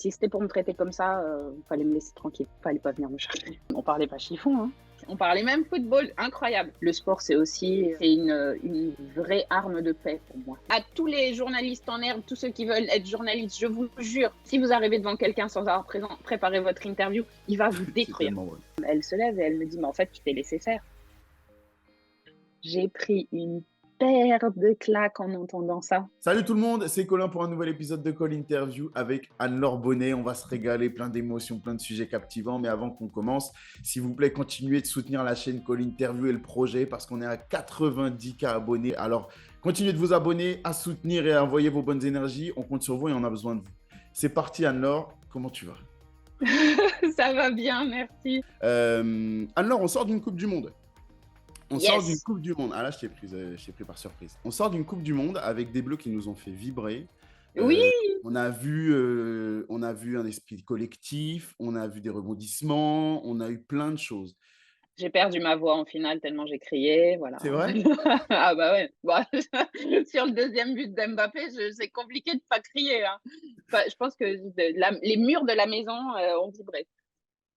si c'était pour me traiter comme ça, fallait me laisser tranquille, fallait pas venir me chercher. On parlait pas chiffon, hein. On parlait même football, incroyable. Le sport, c'est une vraie arme de paix pour moi. À tous les journalistes en herbe, tous ceux qui veulent être journalistes, je vous jure, si vous arrivez devant quelqu'un sans avoir préparé votre interview, il va vous C'est détruire. tellement vrai. Elle se lève et elle me dit, mais en fait, tu t'es laissé faire. J'ai pris une paire de claques en entendant ça. Salut tout le monde, c'est Colin pour un nouvel épisode de Call Interview avec Anne-Laure Bonnet. On va se régaler, plein d'émotions, plein de sujets captivants. Mais avant qu'on commence, s'il vous plaît, continuez de soutenir la chaîne Call Interview et le projet parce qu'on est à 90K abonnés. Alors, continuez de vous abonner, à soutenir et à envoyer vos bonnes énergies. On compte sur vous et on a besoin de vous. C'est parti Anne-Laure, comment tu vas? Ça va bien, merci. Anne-Laure, on sort d'une Coupe du Monde. On sort d'une Yes. Coupe du Monde. Ah là, je t'ai pris par surprise. On sort d'une Coupe du Monde avec des Bleus qui nous ont fait vibrer. Oui, On a vu un esprit collectif, on a vu des rebondissements, on a eu plein de choses. j'ai perdu ma voix en finale tellement j'ai crié, voilà. C'est vrai? Ah bah ouais, bah, sur le deuxième but d'Mbappé, c'est compliqué de pas crier, hein. Enfin, je pense que les murs de la maison ont vibré.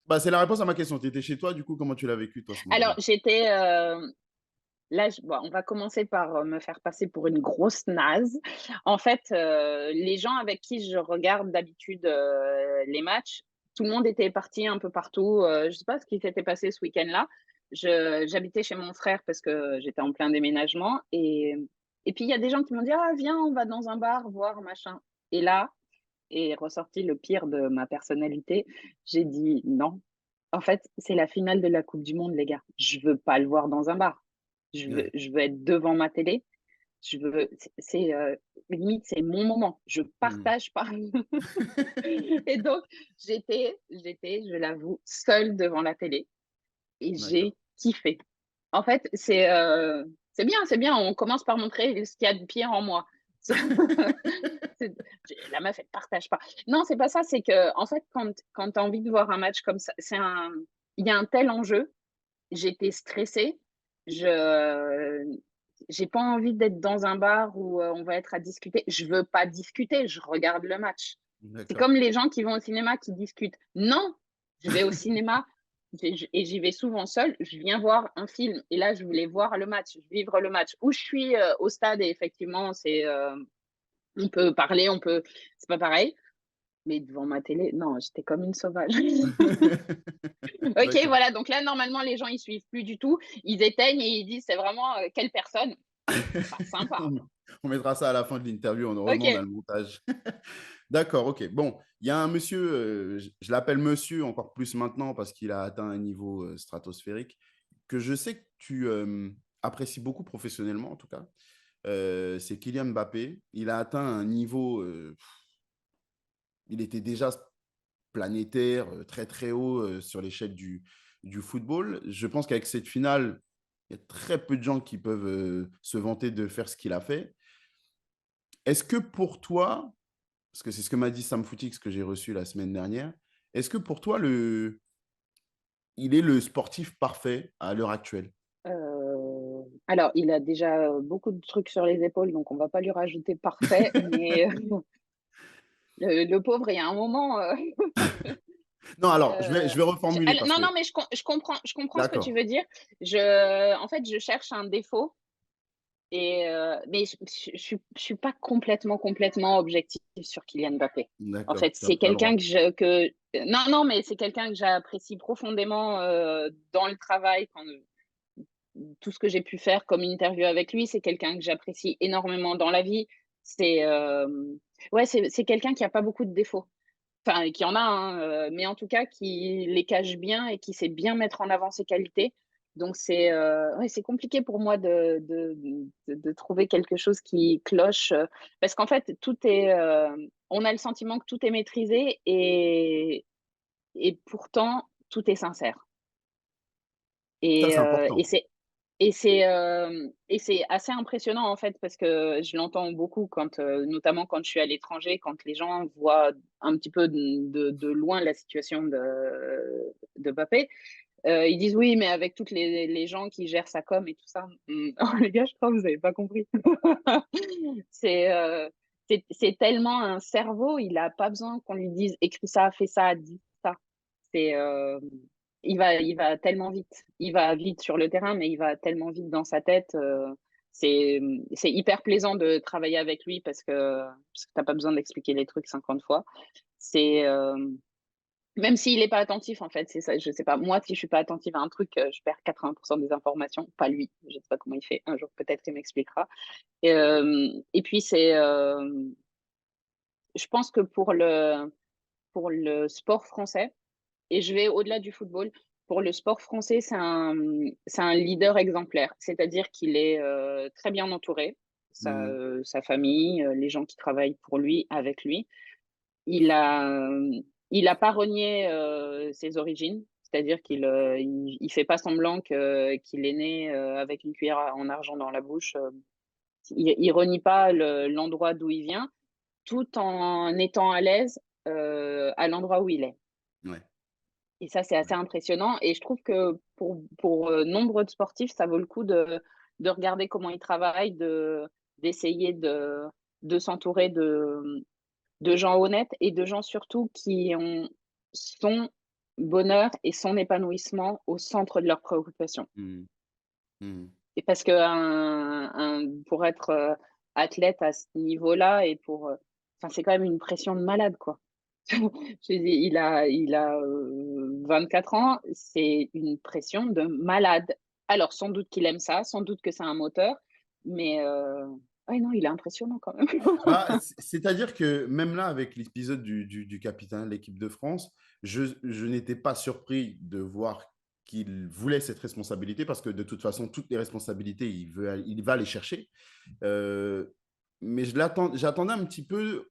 Bah, c'est la réponse à ma question. Tu étais chez toi, du coup, comment tu l'as vécu, toi, ce Alors, moment-là? j'étais là, bon, on va commencer par me faire passer pour une grosse naze. En fait, les gens avec qui je regarde d'habitude les matchs, tout le monde était parti un peu partout. Je sais pas ce qui s'était passé ce week-end-là. J'habitais chez mon frère parce que j'étais en plein déménagement. Et puis, il y a des gens qui m'ont dit, ah, viens, on va dans un bar voir, machin. Et là, est ressorti le pire de ma personnalité. J'ai dit, non. En fait, c'est la finale de la Coupe du Monde, les gars. Je veux pas le voir dans un bar. Ouais. Je veux être devant ma télé. Limite, c'est mon moment. Je Hmm. partage pas. Et donc, je l'avoue, seule devant la télé et D'accord. j'ai kiffé. En fait, c'est bien. On commence par montrer ce qu'il y a de pire en moi. C'est- La meuf, elle partage pas. Non, c'est pas ça. C'est que, en fait, quand tu as envie de voir un match comme ça, il y a un tel enjeu. J'étais stressée. Je J'ai pas envie d'être dans un bar où on va être à discuter. Je veux pas discuter, je regarde le match. C'est D'accord. comme les gens qui vont au cinéma qui discutent. Non, je vais au cinéma et j'y vais souvent seule. Je viens voir un film et là, je voulais voir le match, vivre le match. Où je suis au stade et effectivement, on peut parler, c'est pas pareil. Mais devant ma télé, non, j'étais comme une sauvage. Ok, D'accord. voilà. Donc là, normalement, les gens, ils suivent plus du tout. Ils éteignent et ils disent, c'est vraiment quelle personne. Pas sympa. On on mettra ça à la fin de l'interview. Heureusement, on a Ok. le montage. D'accord, ok. Bon, il y a un monsieur, je l'appelle monsieur encore plus maintenant parce qu'il a atteint un niveau stratosphérique que je sais que tu apprécies beaucoup professionnellement, en tout cas. C'est Kylian Mbappé. Il a atteint un niveau, il était déjà planétaire, très très haut sur l'échelle du football. Je pense qu'avec cette finale, il y a très peu de gens qui peuvent se vanter de faire ce qu'il a fait. Est-ce que pour toi, parce que c'est ce que m'a dit Sam Footix que j'ai reçu la semaine dernière, est-ce que pour toi, il est le sportif parfait à l'heure actuelle? Alors, il a déjà beaucoup de trucs sur les épaules, donc on va pas lui rajouter parfait, mais le pauvre, il y a un moment. Non, alors, je vais reformuler parce Non, que... non, mais je comprends ce que tu D'accord. veux dire. En fait, je cherche un défaut. Mais je suis pas complètement objective sur Kylian Mbappé. En D'accord, fait, tu n'as c'est pas le quelqu'un droit. non, non, mais c'est quelqu'un que j'apprécie profondément dans le travail. Tout ce que j'ai pu faire comme interview avec lui, c'est quelqu'un que j'apprécie énormément dans la vie. C'est ouais, c'est quelqu'un qui a pas beaucoup de défauts. Enfin, qui en a, hein, mais en tout cas qui les cache bien et qui sait bien mettre en avant ses qualités. Donc ouais, c'est compliqué pour moi de trouver quelque chose qui cloche, parce qu'en fait, on a le sentiment que tout est maîtrisé et pourtant tout est sincère. Ça, Et c'est heu et important. c'est et c'est assez impressionnant, en fait, parce que je l'entends beaucoup notamment quand je suis à l'étranger, quand les gens voient un petit peu de loin la situation de Mbappé. Ils disent: «Oui, mais avec toutes les gens qui gèrent sa com et tout ça». Oh les gars, je crois que vous avez pas compris. C'est, heu, c'est tellement un cerveau, il a pas besoin qu'on lui dise: «Écris ça, fais ça, dis ça». C'est, il va tellement vite. Il va vite sur le terrain, mais il va tellement vite dans sa tête, c'est hyper plaisant de travailler avec lui parce que tu as pas besoin d'expliquer les trucs 50 fois. C'est, même s'il est pas attentif, en fait, c'est ça, je sais pas. Moi, si je suis pas attentive à un truc, je perds 80 des informations, pas lui. Je sais pas comment il fait. Un jour, peut-être, il m'expliquera. Et puis je pense que pour le sport français, et je vais au-delà du football, pour le sport français, c'est un leader exemplaire. C'est-à-dire qu'il est, très bien entouré, Mmh. sa famille, les gens qui travaillent pour lui, avec lui. Il a pas renié, ses origines, c'est-à-dire qu'il fait pas semblant qu'il est né, avec une cuillère en argent dans la bouche, il renie pas l'endroit d'où il vient, tout en étant à l'aise, à l'endroit où il est. Ouais, Et ça, c'est assez ouais. impressionnant et je trouve que pour nombre de sportifs, ça vaut le coup de regarder comment ils travaillent, d'essayer de s'entourer de gens honnêtes et de gens surtout qui ont son bonheur et son épanouissement au centre de leurs préoccupations. Mmh. Mmh. Et parce pour être, athlète à ce niveau-là et enfin, c'est quand même une pression de malade, quoi. Je dis, il a 24 ans, c'est une pression de malade. Alors sans doute qu'il aime ça, sans doute que c'est un moteur, mais ouais, non, il est impressionnant quand même. Bah, c'est-à-dire que même là, avec l'épisode du capitaine de l'équipe de France, je n'étais pas surpris de voir qu'il voulait cette responsabilité parce que de toute façon, toutes les responsabilités, il va les chercher. Euh, mais j'attendais un petit peu,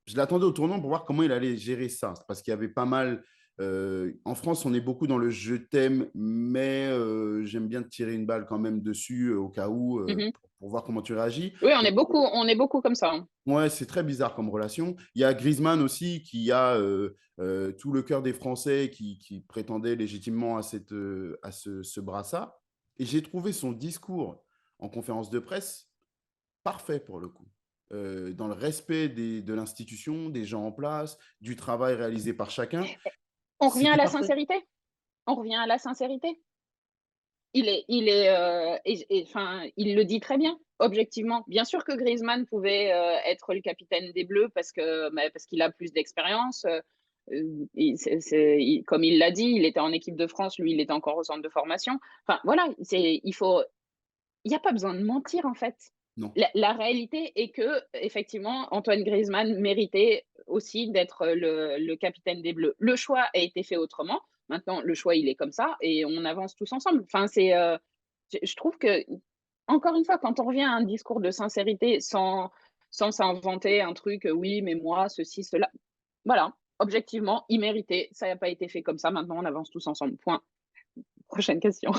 je l'attendais au tournant pour voir comment il allait gérer ça. Parce qu'il y avait pas mal. En France, on est beaucoup dans le je t'aime, mais j'aime bien te tirer une balle quand même dessus au cas où Mmh. pour voir comment tu réagis. Oui, on est beaucoup comme ça, hein. Ouais, c'est très bizarre comme relation. Il y a Griezmann aussi qui a tout le cœur des Français qui prétendait légitimement à ce brassard. Et j'ai trouvé son discours en conférence de presse parfait pour le coup. Dans le respect de l'institution, des gens en place, du travail réalisé par chacun. On revient à C'était la parfait. sincérité, on revient à la sincérité. Il est, et enfin, il le dit très bien, objectivement. Bien sûr que Griezmann pouvait, être le capitaine des Bleus parce qu'il a plus d'expérience, comme il l'a dit, il était en équipe de France, lui, il était encore au centre de formation. Enfin, voilà, il y a pas besoin de mentir, en fait. Non. La réalité est que effectivement, Antoine Griezmann méritait aussi d'être le capitaine des Bleus. Le choix a été fait autrement. Maintenant, le choix, il est comme ça et on avance tous ensemble. Enfin, je trouve que, encore une fois, quand on revient à un discours de sincérité sans s'inventer un truc, oui, mais moi, ceci, cela. Voilà, objectivement, il méritait. Ça n'a pas été fait comme ça. Maintenant, on avance tous ensemble. Point. Prochaine question.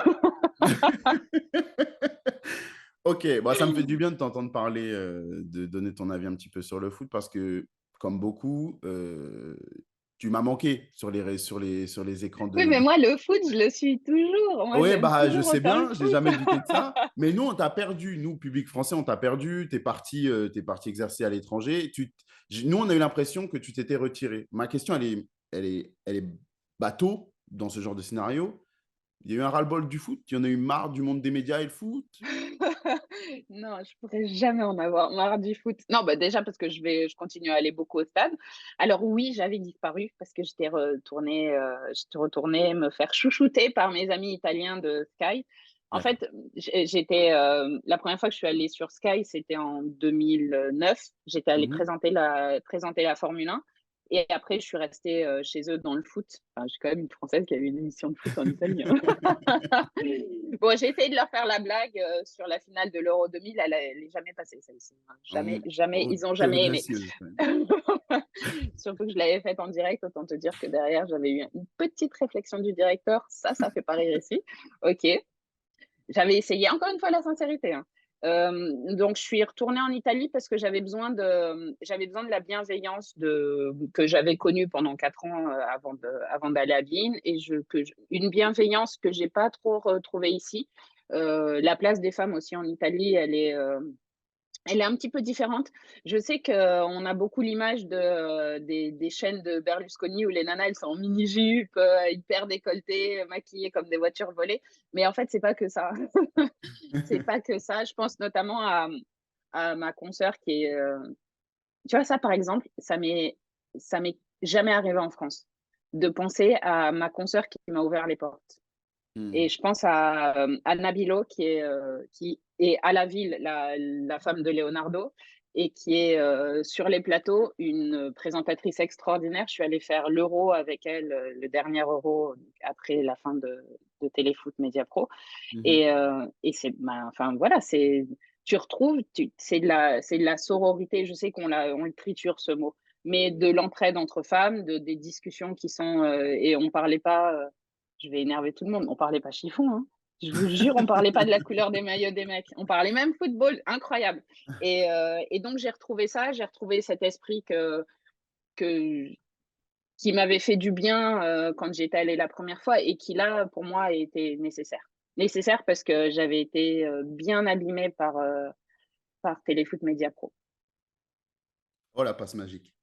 Ok, bah, ça me fait du bien de t'entendre parler, de donner ton avis un petit peu sur le foot parce que, comme beaucoup, tu m'as manqué sur les écrans Oui, mais de. moi, le foot, je le suis toujours. Moi, Oui, j'aime bah, je toujours sais autant le bien, je n'ai foot. jamais douté de ça. Mais nous, on t'a perdu. Nous, public français, on t'a perdu. T'es parti exercer à l'étranger. Nous, on a eu l'impression que tu t'étais retiré. Ma question, elle est bateau dans ce genre de scénario. Il y a eu un ras-le-bol du foot. Il y en a eu marre du monde des médias et le foot. Non, je pourrais jamais en avoir marre du foot. Non, bah, déjà parce que je continue à aller beaucoup au stade. Alors oui, j'avais disparu parce que j'étais retournée me faire chouchouter par mes amis italiens de Sky. En D'accord. fait, la première fois que je suis allée sur Sky, c'était en 2009. J'étais allée Mhm. présenter la Formule 1 et après je suis restée, chez eux dans le foot. Enfin, je suis quand même une Française qui a eu une émission de foot en Italie, hein. Bon, j'ai essayé de leur faire la blague, sur la finale de l'Euro 2000, elle est jamais passée celle-ci, hein. Jamais, jamais, ils ont T'es jamais aimé. audacieuse quand même. Surtout que je l'avais faite en direct, autant te dire que derrière, j'avais eu une petite réflexion du directeur, ça fait pas rire ici. OK. J'avais essayé, encore une fois, la sincérité, hein. Donc je suis retournée en Italie parce que j'avais besoin de la bienveillance que j'avais connue pendant 4 ans, avant d'aller à Vienne et une bienveillance que j'ai pas trop retrouvée ici. La place des femmes aussi en Italie, Elle est un petit peu différente. Je sais qu'on a beaucoup l'image des chaînes de Berlusconi où les nanas, elles sont en mini-jupe, hyper décolletées, maquillées comme des voitures volées. Mais en fait, c'est pas que ça. C'est pas que ça. Je pense notamment à ma consoeur qui est, tu vois, ça, par exemple, ça m'est jamais arrivé en France, de penser à ma consoeur qui m'a ouvert les portes. Et Mhm. je pense à Nabilo qui est à la ville, la femme de Leonardo et qui est, sur les plateaux, une présentatrice extraordinaire. Je suis allée faire l'Euro avec elle, le dernier Euro après la fin de Téléfoot Média Pro Mhm. et c'est bah, enfin voilà, c'est tu retrouves tu c'est de la sororité. Je sais on le triture ce mot, mais de l'entraide entre femmes, des discussions qui sont, et on parlait pas, je vais énerver tout le monde, on parlait pas chiffon, hein. Je vous jure, on parlait pas de la couleur des maillots des mecs. On parlait même football, incroyable et donc j'ai retrouvé ça, j'ai retrouvé cet esprit que qui m'avait fait du bien, quand j'étais allée la première fois et qui là, pour moi, était nécessaire. Nécessaire parce que j'avais été, bien abîmée par Téléfoot Média Pro. Oh, la passe magique.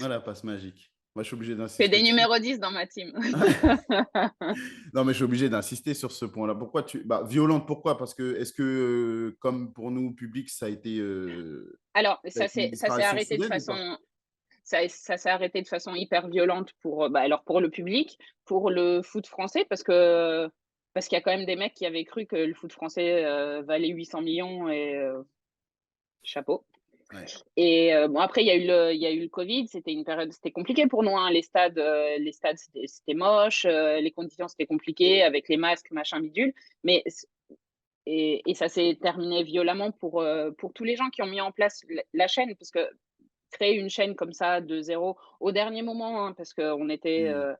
Oh, la passe magique. Moi, je suis obligé Que d'insister des dessus. numéros 10 dans ma team. Non, mais je suis obligé d'insister sur ce point-là. Pourquoi tu... Bah, violente, pourquoi? Parce que, est-ce que, comme pour nous, public, Alors ça a été une ça s'est disparition arrêté de soudaine ou pas? façon ça s'est arrêté de façon hyper violente pour, bah, alors pour le public, pour le foot français parce qu'il y a quand même des mecs qui avaient cru que le foot français, valait 800 millions et chapeau. Ouais. Et bon après il y a eu le Covid, c'était une période c'était compliqué pour nous, hein. Les stades c'était moche, les conditions c'était compliqué avec les masques, machin bidule, mais et ça s'est terminé violemment pour tous les gens qui ont mis en place la chaîne parce que créer une chaîne comme ça de zéro au dernier moment, hein, parce Hmm.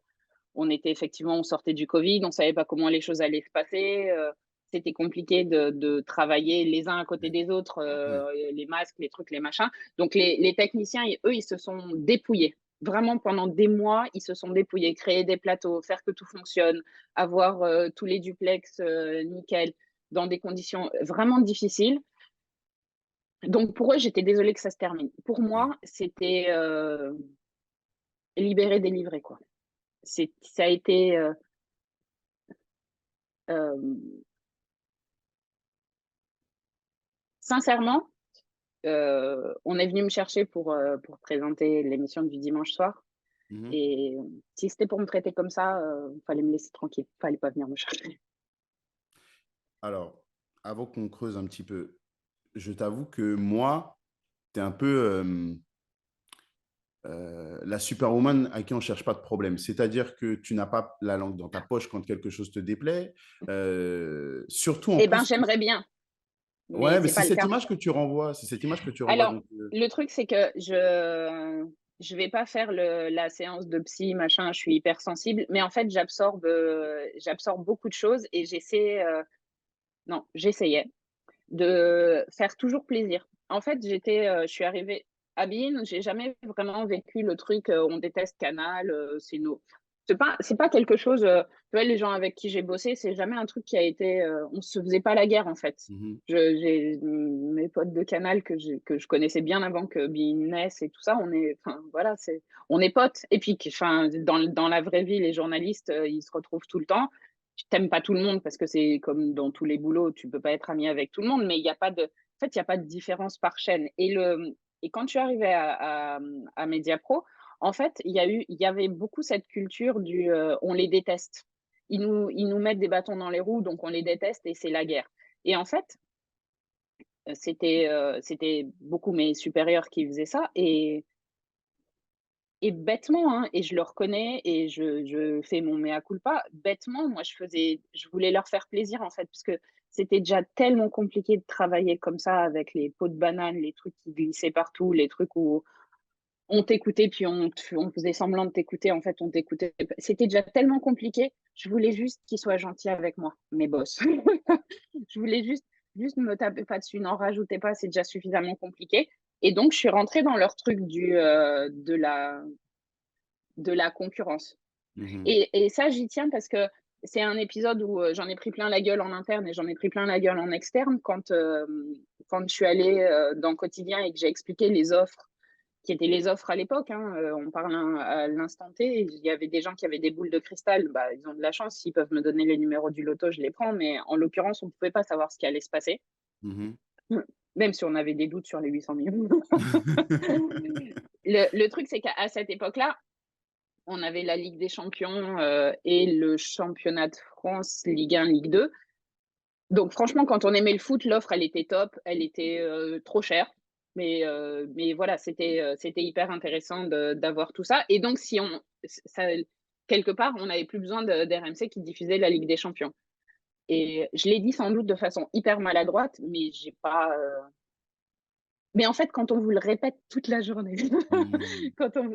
on était effectivement on sortait du Covid, on savait pas comment les choses allaient se passer, c'était compliqué de travailler les uns à côté Ouais. des autres, Ouais. les masques, les trucs, les machins. Donc les techniciens, eux, ils se sont dépouillés. Vraiment pendant des mois, ils se sont dépouillés, créer des plateaux, faire que tout fonctionne, avoir, tous les duplex, nickel, dans des conditions vraiment difficiles. Donc pour eux, j'étais désolée que ça se termine. Pour Ouais. moi, c'était, libérer, délivrer, quoi. Ça a été, hem, sincèrement, on est venu me chercher pour présenter l'émission du dimanche soir Mhm. et si c'était pour me traiter comme ça, fallait me laisser tranquille, fallait pas venir me chercher. Alors, avant qu'on creuse un petit peu, je t'avoue que moi, tu es un peu la superwoman à qui on ne cherche pas de problème. C'est-à-dire que tu n'as pas la langue dans ta poche quand quelque chose te déplaît. Surtout en Eh ben, plus, j'aimerais bien, mais ouais, mais c'est c'est pas le cette cas. image que tu renvoies. C'est cette image que tu renvoies. Alors, Donc, le truc, c'est que je vais pas faire la séance de psy, machin, je suis hypersensible, mais en fait, j'absorbe beaucoup de choses et non, j'essayais de faire toujours plaisir. En fait, je suis arrivée à Bein, j'ai jamais vraiment vécu le truc, on déteste Canal, c'est pas quelque chose, tu vois, les gens avec qui j'ai bossé, c'est jamais un truc qui a été, on se faisait pas la guerre, en fait. mhm, J'ai mes potes de Canal que je connaissais bien avant que Bein naisse et tout ça, enfin, voilà, on est potes et puis enfin, dans la vraie vie, les journalistes, ils se retrouvent tout le temps. Tu t'aimes pas tout le monde parce que c'est comme dans tous les boulots, tu peux pas être ami avec tout le monde, mais il y a pas de en fait, il y a pas de différence par chaîne et quand tu arrivais à Mediapro, en fait, il y avait beaucoup cette culture on les déteste. Ils nous mettent des bâtons dans les roues, donc on les déteste et c'est la guerre et en fait, c'était beaucoup mes supérieurs qui faisaient ça et bêtement, hein, et je le reconnais et je fais mon mea culpa, bêtement, moi, je voulais leur faire plaisir, en fait, parce que c'était déjà tellement compliqué de travailler comme ça avec les pots de banane, les trucs qui glissaient partout, les trucs où on t'écoutait puis on faisait semblant de t'écouter, en fait, on t'écoutait pas. C'était déjà tellement compliqué, je voulais juste qu'ils soient gentils avec moi, mes boss. Je voulais juste me taper pas dessus, n'en rajoutez pas, c'est déjà suffisamment compliqué et donc je suis rentrée dans leur truc de la concurrence mhm, et ça, j'y tiens parce que c'est un épisode où, j'en ai pris plein la gueule en interne et j'en ai pris plein la gueule en externe quand je suis allée, dans Quotidien et que j'ai expliqué les offres qui étaient les offres à l'époque, hein, on parle à l'instant T. Il y avait des gens qui avaient des boules de cristal, bah, ils ont de la chance, s'ils peuvent me donner les numéros du loto, je les prends, mais en l'occurrence, on ne pouvait pas savoir ce qui allait se passer, Mhm. même si on avait des doutes sur les 800 000. Le truc, c'est qu'à cette époque-là, on avait la Ligue des champions et le championnat de France, Ligue 1, Ligue 2. Donc franchement, quand on aimait le foot, l'offre, elle était top, elle était trop chère. Mais voilà, c'était hyper intéressant d'avoir tout ça. Et donc, si on, ça, quelque part, on n'avait plus besoin d'RMC qui diffusait la Ligue des Champions. Et je l'ai dit sans doute de façon hyper maladroite, mais j'ai pas. Mais en fait, quand on vous le répète toute la journée, Mhm. quand on,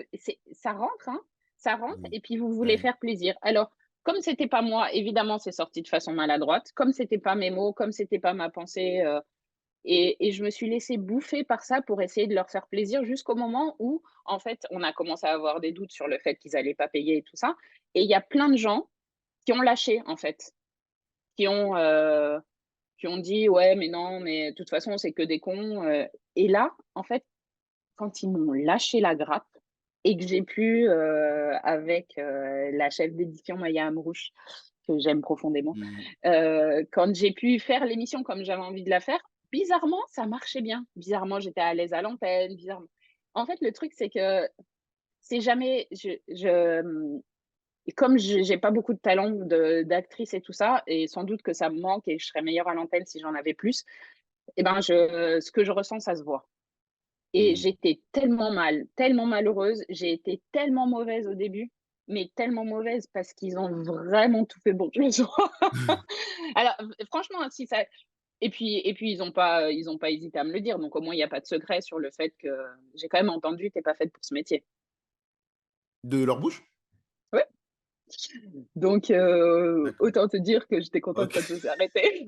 ça rentre, hein, ça rentre, Mhm. et puis vous voulez Ouais. faire plaisir. Alors, comme c'était pas moi, évidemment, c'est sorti de façon maladroite. Comme c'était pas mes mots, comme c'était pas ma pensée, et je me suis laissée bouffer par ça pour essayer de leur faire plaisir jusqu'au moment où, en fait, on a commencé à avoir des doutes sur le fait qu'ils allaient pas payer et tout ça. Et il y a plein de gens qui ont lâché, en fait, qui ont, euh, qui ont dit ouais, mais non, mais de toute façon, c'est que des cons. Et là, en fait, quand ils m'ont lâché la grappe et que j'ai pu, avec la chef d'édition Maya Amrouche, que j'aime profondément, Mhm. quand j'ai pu faire l'émission comme j'avais envie de la faire, bizarrement, ça marchait bien. Bizarrement, j'étais à l'aise à l'antenne. Bizarrement. En fait, le truc, c'est que c'est jamais. Comme j'ai pas beaucoup de talent d'actrice et tout ça, et sans doute que ça me manque et je serais meilleure à l'antenne si j'en avais plus, et ben ce que je ressens, ça se voit. Et Mhm. j'étais tellement mal, tellement malheureuse, j'ai été tellement mauvaise au début, mais tellement mauvaise parce qu'ils ont vraiment tout fait pour que je le sois. Alors, franchement, si ça et puis ils ont pas hésité à me le dire, donc au moins il y a pas de secret sur le fait que j'ai quand même entendu: «Tu es pas faite pour ce métier». De leur bouche? Ouais, donc D'accord. autant te dire que j'étais contente Ok. quand ça s'est arrêté.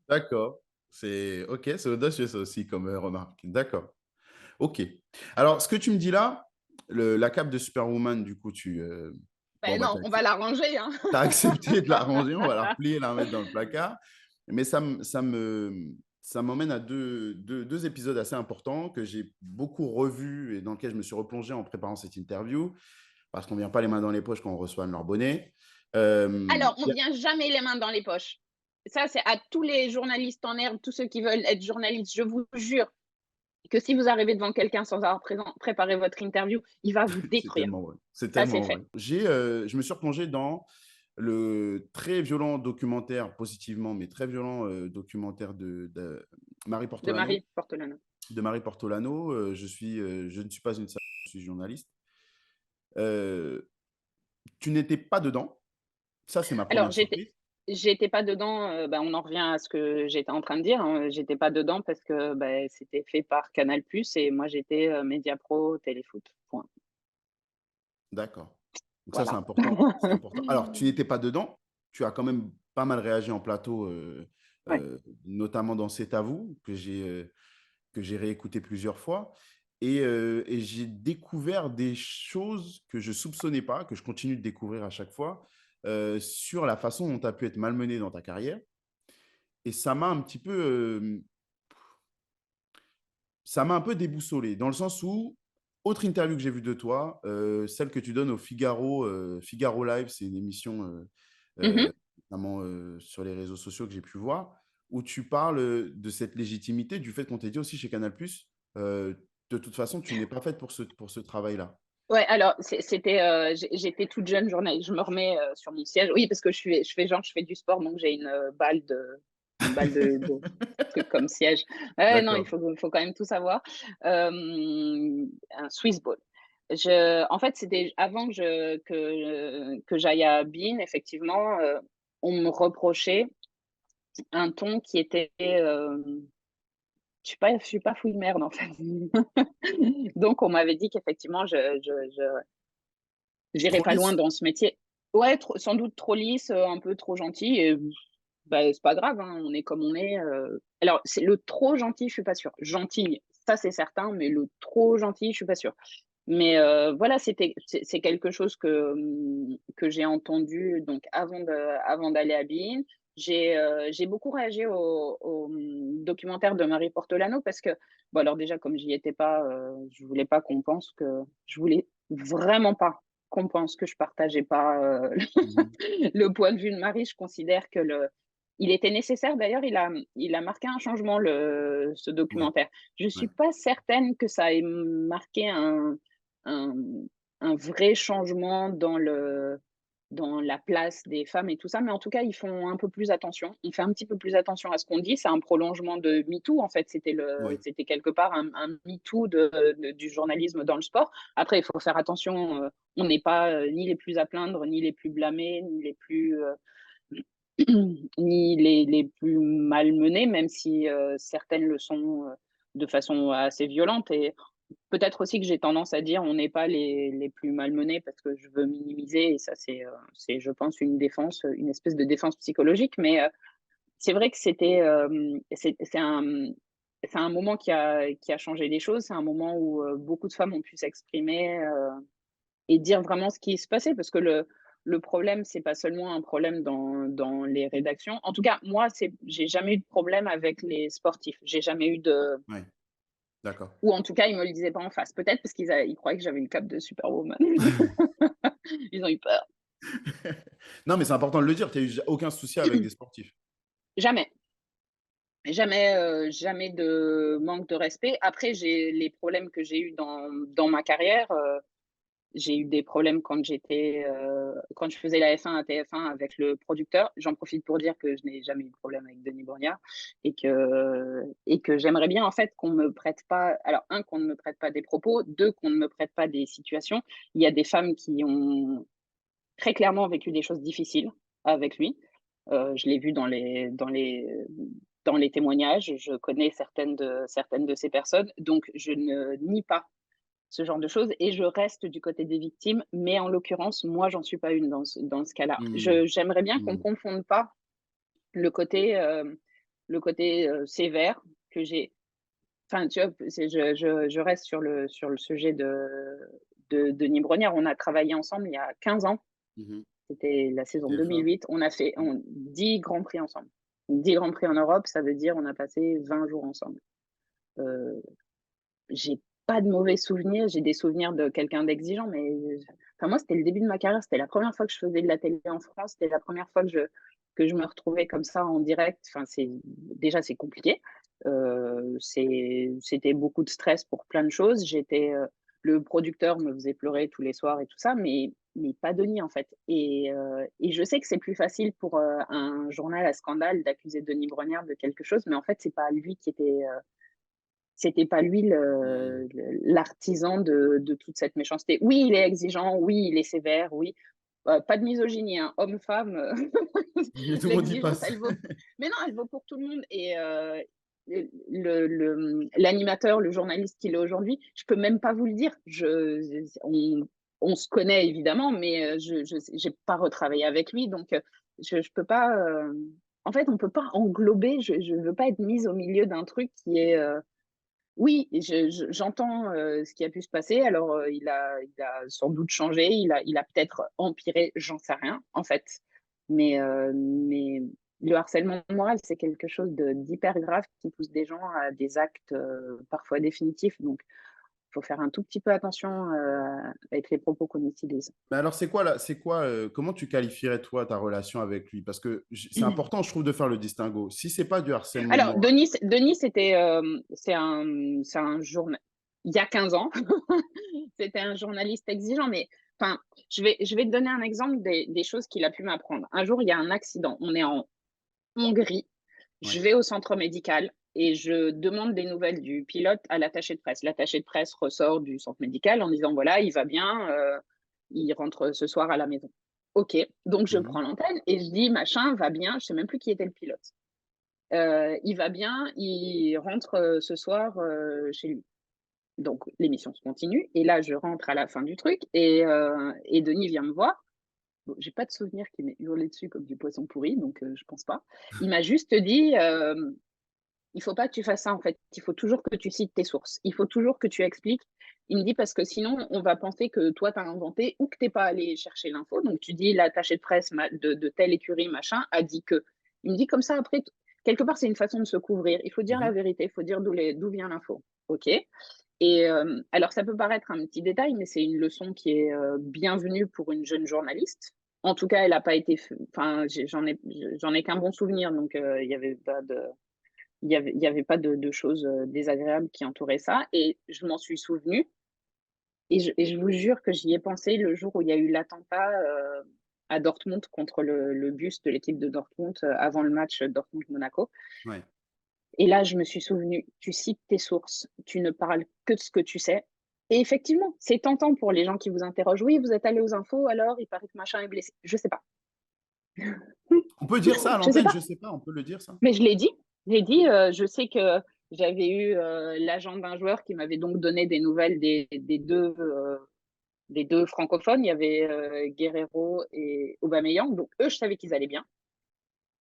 D'accord. C'est ok, c'est audacieux ça aussi comme remarque. D'accord. Ok. Alors, ce que tu me dis là, la cape de Superwoman, du coup, bon, Ben bah, non, on va l'arranger, hein. tu as accepté de la ranger, on va la replier, la remettre dans le placard. Mais ça m'emmène à deux épisodes assez importants que j'ai beaucoup revus et dans lesquels je me suis replongé en préparant cette interview, parce qu'on ne vient pas les mains dans les poches quand on reçoit leur bonnet. Alors, on Il y a- vient jamais les mains dans les poches. Ça, c'est à tous les journalistes en herbe, tous ceux qui veulent être journalistes. Je vous jure que si vous arrivez devant quelqu'un sans avoir préparé votre interview, il va vous C'est détruire. tellement vrai. C'est Ça, c'est tellement vrai. fait. Je me suis replongé dans le très violent documentaire, positivement, mais très violent documentaire de Marie De Portolano. Marie Portolano. De Marie Portolano. Je ne suis pas une salade, je suis journaliste. Euh, Tu n'étais pas dedans. Ça, c'est ma Alors, première surprise. j'étais pas dedans, bah, on en revient à ce que j'étais en train de dire, hein. J'étais pas dedans parce que, bah, c'était fait par Canal+ et moi, j'étais, Mediapro Téléfoot, point. D'accord. Donc ça, c'est Voilà. important. C'est important. Alors, tu n'étais pas dedans. Tu as quand même pas mal réagi en plateau, Ouais. notamment dans C'est à vous, que j'ai réécouté plusieurs fois. Et j'ai découvert des choses que je soupçonnais pas, que je continue de découvrir à chaque fois, sur la façon dont tu as pu être malmené dans ta carrière. Et ça m'a un peu déboussolé, dans le sens où, autre interview que j'ai vue de toi, celle que tu donnes au Figaro, Figaro Live, c'est une émission, Mmh. notamment sur les réseaux sociaux que j'ai pu voir, où tu parles de cette légitimité, du fait qu'on t'ait dit aussi chez Canal+, euh, de toute façon, tu n'es pas faite pour ce travail-là. Ouais, alors c'était, j'étais toute jeune journaliste. Je me remets, sur mon siège. Oui, parce que je fais genre, je fais du sport, donc j'ai une balle de truc comme siège. Ouais, non, D'accord. il faut quand même tout savoir. Un Swiss ball. En fait, c'était avant que j'aille à Bein, effectivement, on me reprochait un ton qui était, je suis pas fouille merde, en fait. Donc on m'avait dit qu'effectivement je j'irai Trop pas loin lisse? dans ce métier. Ouais, sans doute trop lisse, un peu trop gentil, et bah, c'est pas grave, hein, on est comme on est, alors c'est le trop gentil, je suis pas sûre. Gentil, ça c'est certain, mais le trop gentil, je suis pas sûre. Mais voilà, c'est quelque chose que j'ai entendu donc avant d'aller à Bein. J'ai beaucoup réagi au documentaire de Marie Portolano parce que bon alors déjà comme j'y étais pas, je voulais pas qu'on pense que je voulais vraiment pas qu'on pense que je partageais pas, Mmh. le point de vue de Marie. Je considère que le il était nécessaire d'ailleurs, il a marqué un changement ce Ouais, documentaire. Je ouais. suis pas certaine que ça ait marqué un un vrai changement dans la place des femmes et tout ça, mais en tout cas, ils font un peu plus attention. On fait un petit peu plus attention à ce qu'on dit. C'est un prolongement de MeToo, en fait. Ouais. C'était quelque part un MeToo du journalisme dans le sport. Après, il faut faire attention. On n'est pas ni les plus à plaindre, ni les plus blâmés, ni les plus ni les plus malmenés, même si certaines le sont de façon assez violente. Et peut-être aussi que j'ai tendance à dire on n'est pas les plus malmenés parce que je veux minimiser. Et ça, c'est, je pense, une défense, une espèce de défense psychologique. Mais c'est vrai que c'est un moment qui a changé les choses. C'est un moment où beaucoup de femmes ont pu s'exprimer et dire vraiment ce qui se passait parce que le problème, c'est pas seulement un problème dans les rédactions. En tout cas, moi, j'ai jamais eu de problème avec les sportifs. J'ai jamais eu de Ouais, d'accord. ou en tout cas, ils me le disaient pas en face. Peut-être parce ils croyaient que j'avais une cape de superwoman. Ils ont eu peur. Non, mais c'est important de le dire, tu as eu aucun souci avec des sportifs? Jamais, jamais, jamais de manque de respect. Après, j'ai les problèmes que j'ai eus dans ma carrière, j'ai eu des problèmes quand je faisais la F1 à TF1 avec le producteur. J'en profite pour dire que je n'ai jamais eu de problème avec Denis Brognard et que j'aimerais bien, en fait, qu'on me prête pas alors qu'on ne me prête pas des propos, 2 qu'on ne me prête pas des situations. Il y a des femmes qui ont très clairement vécu des choses difficiles avec lui. Je l'ai vu dans les témoignages. Je connais certaines de ces personnes, donc je ne nie pas ce genre de choses et je reste du côté des victimes, mais en l'occurrence, moi, j'en suis pas une dans ce cas-là. Mmh. J'aimerais bien qu'on Mmh. confonde pas le côté, sévère que j'ai enfin, tu vois? Je reste sur le sujet de Denis Brognard. On a travaillé ensemble il y a 15 ans. Mmh mh. C'était la Chez saison TF1. 2008. On a fait Mmh. 10 grands prix ensemble. 10 grands prix en Europe, ça veut dire on a passé 20 jours ensemble. Heu, j'ai pas de mauvais souvenirs, j'ai des souvenirs de quelqu'un d'exigeant, mais enfin moi, c'était le début de ma carrière, c'était la première fois que je faisais de la télé en France, c'était la première fois que je me retrouvais comme ça en direct. Enfin, c'est compliqué. C'était beaucoup de stress pour plein de choses. Le producteur me faisait pleurer tous les soirs et tout ça, mais pas Denis, en fait. Et je sais que c'est plus facile pour, un journal à scandale d'accuser Denis Brognard de quelque chose, mais en fait, c'était pas lui Mmh. l'artisan de toute cette méchanceté. Oui, il est exigeant, oui, il est sévère, oui. Pas de misogynie, hein, homme-femme, Tout le monde y l'exigence, passe. mais non, elle vaut pour tout le monde. Et l'animateur, le journaliste qu'il est aujourd'hui, je peux même pas vous le dire. On se connaît évidemment, mais je j'ai pas retravaillé avec lui, donc je peux pas, en fait, on peut pas englober. Je veux pas être mise au milieu d'un truc qui est, oui, j'entends, ce qui a pu se passer. Alors, il a sans doute changé, il a peut-être empiré, j'en sais rien, en fait. Mais le harcèlement moral, c'est quelque chose d'hyper grave qui pousse des gens à des actes, parfois définitifs. Donc, il faut faire un tout petit peu attention, avec les propos qu'on utilise. Mais alors, comment tu qualifierais, toi, ta relation avec lui? Parce que c'est important, je trouve, de faire le distinguo. Si c'est pas du harcèlement Alors, moral. Denis, c'est un journa il y a 15 ans, c'était un journaliste exigeant, mais enfin, je vais te donner un exemple des choses qu'il a pu m'apprendre. Un jour, il y a un accident. On est en Hongrie. Je Ouais. vais au centre médical et je demande des nouvelles du pilote à l'attaché de presse. L'attaché de presse ressort du centre médical en disant: «Voilà, il va bien, il rentre ce soir à la maison». OK, donc je Mmh. prends l'antenne et je dis: «Machin va bien», je sais même plus qui était le pilote. Il va bien, il rentre, ce soir, chez lui. Donc l'émission se continue et là, je rentre à la fin du truc et Denis vient me voir. Bon, j'ai pas de souvenir qu'il m'ait hurlé dessus comme du poisson pourri, donc je pense pas. Il m'a juste dit, il faut pas que tu fasses ça, en fait. Il faut toujours que tu cites tes sources. Il faut toujours que tu expliques. Il me dit parce que sinon, on va penser que toi, tu as inventé ou que tu n'es pas allé chercher l'info. Donc, tu dis l'attaché de presse de telle écurie, machin, a dit que. Il me dit comme ça, après, quelque part, c'est une façon de se couvrir. Il faut dire la Mhm. vérité, il faut dire d'où vient l'info. OK. Et alors, ça peut paraître un petit détail, mais c'est une leçon qui est bienvenue pour une jeune journaliste. En tout cas, elle n'a pas été. Enfin, j'en ai qu'un bon souvenir, donc il n'y avait pas de il y avait pas de choses, désagréables qui entouraient ça et je m'en suis souvenue et je vous jure que j'y ai pensé le jour où il y a eu l'attentat, à Dortmund contre le bus de l'équipe de Dortmund, avant le match Dortmund-Monaco Ouais. et là, je me suis souvenue: «Tu cites tes sources, tu ne parles que de ce que tu sais» et effectivement, c'est tentant pour les gens qui vous interrogent: «Oui, vous êtes allés aux infos, alors il paraît que machin est blessé». Je sais pas. On peut dire ça à Je sais l'antenne, pas. je sais pas, on peut le dire ça? Mais je l'ai dit. J'ai dit, je sais que j'avais eu, l'agent d'un joueur qui m'avait donc donné des nouvelles des 2 francophones. Il y avait, Guerreiro et Aubameyang, donc eux, je savais qu'ils allaient bien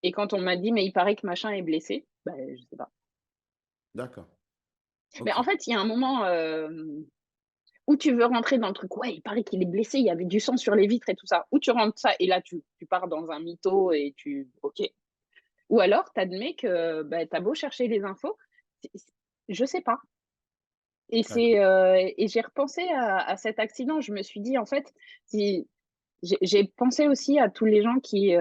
et quand on m'a dit: «Mais il paraît que machin est blessé», bah, je sais pas. D'accord, Mais en OK. fait, il y a un moment, où tu veux rentrer dans le truc: «Ouais, il paraît qu'il est blessé, il y avait du sang sur les vitres et tout ça». Ou tu rentres ça et là, tu pars dans un mytho et OK. Ou alors tu admets que, bah, tu as beau chercher les infos, c'est je sais pas. D'accord. Et j'ai repensé à cet accident. Je me suis dit: «En fait, si» j'ai pensé aussi à tous les gens qui,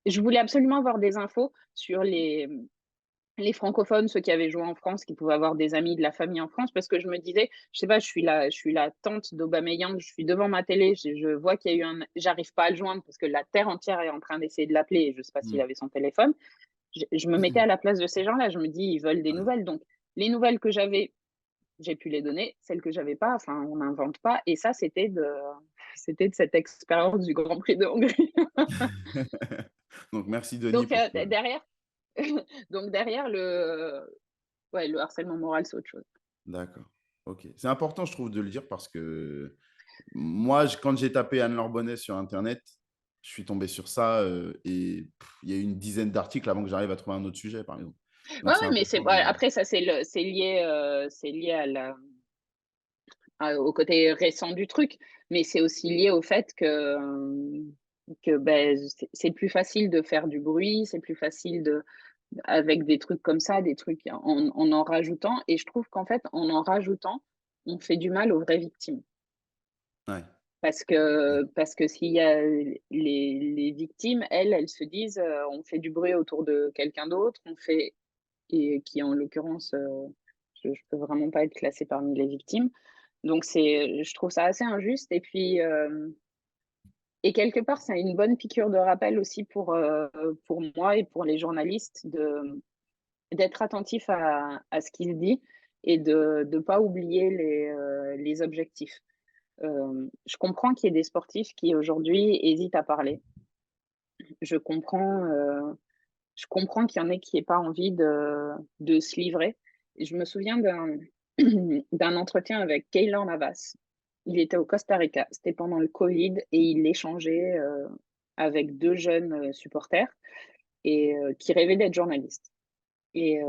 je voulais absolument avoir des infos sur les francophones, ceux qui avaient joué en France, qui pouvaient avoir des amis, de la famille en France, parce que je me disais, je sais pas, je suis la tante d'Aubameyang, je suis devant ma télé, je vois qu'il y a eu j'arrive pas à le joindre parce que la terre entière est en train d'essayer de l'appeler et je sais pas s'il Mmh. avait son téléphone. Je me mettais à la place de ces gens-là, je me dis: «Ils veulent des Ouais. nouvelles», donc les nouvelles que j'avais, j'ai pu les donner, celles que j'avais pas, enfin, on n'invente pas et ça, c'était de cette expérience du Grand Prix de Hongrie. Donc merci Denis Donc pour ce derrière donc derrière ouais, le harcèlement moral, c'est autre chose. d'accord, OK. C'est important, je trouve, de le dire parce que moi, quand j'ai tapé Anne-Laure Bonnet sur internet, je suis tombé sur ça, et il y a eu une dizaine d'articles avant que j'arrive à trouver un autre sujet, par exemple. Ouais, Donc c'est ouais, mais c'est important ouais, de après ça, c'est lié à au côté récent du truc, mais c'est aussi lié au fait que, beh, c'est plus facile de faire du bruit, c'est plus facile avec des trucs comme ça, des trucs en rajoutant et je trouve qu'en fait, en rajoutant, on fait du mal aux vraies victimes. ouais, ouais, Parce que s'il y a les victimes, elles se disent, «On fait du bruit autour de quelqu'un d'autre, on fait» et qui en l'occurrence, je peux vraiment pas être classée parmi les victimes. Donc je trouve ça assez injuste et puis, et quelque part, c'est une bonne piqûre de rappel aussi pour moi et pour les journalistes d'être attentifs à ce qui se dit et de pas oublier les objectifs. Je comprends qu'il y ait des sportifs qui aujourd'hui hésitent à parler. Je comprends, je comprends qu'il y en ait qui aient pas envie de se livrer. Et je me souviens d'un entretien avec Keylor Navas. Il était au Costa Rica, c'était pendant le covid et il échangeait, avec 2 jeunes, supporters et qui rêvaient d'être journalistes et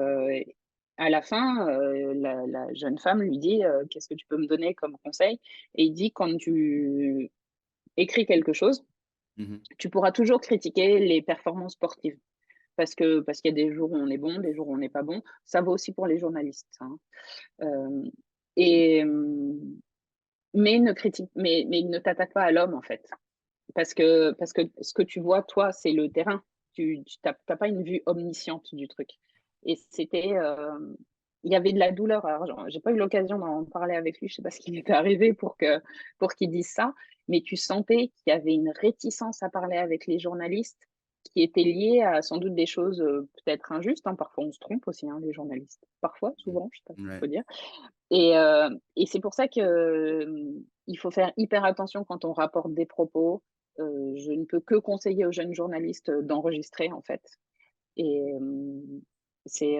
à la fin, la jeune femme lui dit: «Qu'est-ce que tu peux me donner comme conseil?» et il dit: «Quand tu écris quelque chose, mmh tu pourras toujours critiquer les performances sportives. Parce qu'il y a des jours où on est bon, des jours où on n'est pas bon. Ça vaut aussi pour les journalistes, hein. Hem et mais ne t'attaque pas à l'homme, en fait. Parce que ce que tu vois, toi, c'est le terrain. Tu tu pas une vue omnisciente du truc et c'était, il y avait de la douleur. Alors j'ai pas eu l'occasion d'en parler avec lui, je sais pas ce qui lui était arrivé pour qu'il dise ça, mais tu sentais qu'il y avait une réticence à parler avec les journalistes qui était liée à sans doute des choses, peut-être injustes, hein. Parfois on se trompe aussi, hein, les journalistes. Parfois, souvent, je sais pas ce qu'il Ouais. faut dire et c'est pour ça que, il faut faire hyper attention quand on rapporte des propos. Je ne peux que conseiller aux jeunes journalistes, d'enregistrer, en fait et c'est,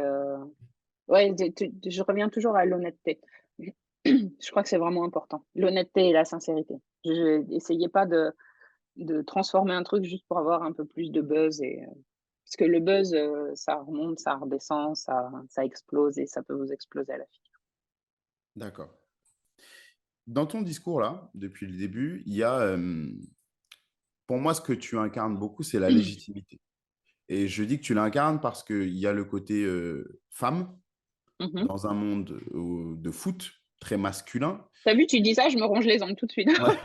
ouais, je reviens toujours à l'honnêteté. Je crois que c'est vraiment important. L'honnêteté et la sincérité. Essayez pas de transformer un truc juste pour avoir un peu plus de buzz Parce que le buzz, ça remonte, ça redescend, ça explose et ça peut vous exploser à la figure. D'accord. Dans ton discours là, depuis le début, il y a, pour moi, ce que tu incarnes beaucoup, c'est la légitimité. Et je dis que tu l'incarnes parce qu'il y a le côté femme Mmh. dans un monde de foot très masculin. Tu vu, tu dis ça, je me ronge les ongles tout de suite. Ouais.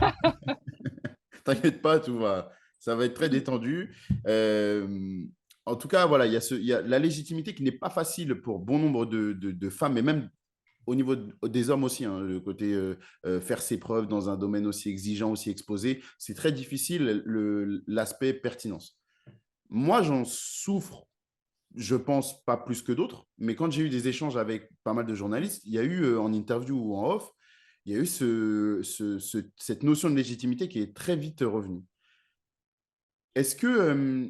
T'inquiète pas, ça va être très détendu. En tout cas, voilà, il y a la légitimité qui n'est pas facile pour bon nombre de femmes, et même au niveau des hommes aussi, hein, le côté faire ses preuves dans un domaine aussi exigeant, aussi exposé, c'est très difficile, l'aspect pertinence. Moi, j'en souffre, je pense, pas plus que d'autres, mais quand j'ai eu des échanges avec pas mal de journalistes, il y a eu en interview ou en off, il y a eu cette notion de légitimité qui est très vite revenue. Est-ce que,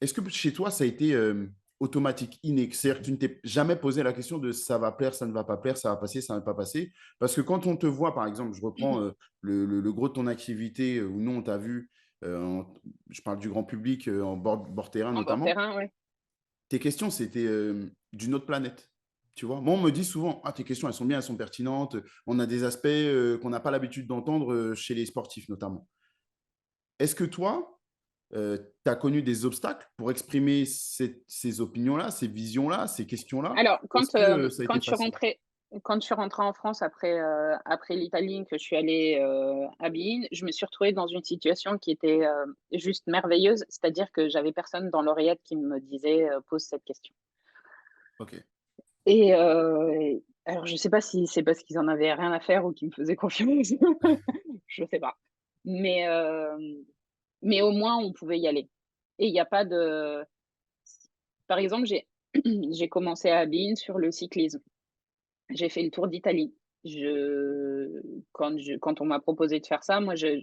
est-ce que chez toi, ça a été automatique, inné? C'est-à-dire que tu ne t'es jamais posé la question de ça va plaire, ça ne va pas plaire, ça va passer, ça ne va pas passer? Parce que quand on te voit, par exemple, je reprends le gros de ton activité où nous, on t'a vu, je parle du grand public en bord terrain En bord notamment, terrain, ouais. tes questions, c'était d'une autre planète. Tu vois, moi, on me dit souvent, ah, tes questions, elles sont bien, elles sont pertinentes. On a des aspects qu'on n'a pas l'habitude d'entendre chez les sportifs, notamment. Est-ce que toi, tu as connu des obstacles pour exprimer ces opinions-là, ces visions-là, ces questions-là? Alors Ou est-ce que ça a été facile? quand je suis rentrée en France après l'Italie, que je suis allée, à Bein, je me suis retrouvée dans une situation qui était, juste merveilleuse. C'est-à-dire que j'avais personne dans l'oreillette qui me disait, «Pose cette question». Ok. Et alors je sais pas si c'est parce qu'ils en avaient rien à faire ou qu'ils me faisaient confiance, je sais pas. Mais mais au moins on pouvait y aller et il y a pas de par exemple, j'ai commencé à Bein sur le cyclisme. J'ai fait le tour d'Italie. Quand on m'a proposé de faire ça, moi je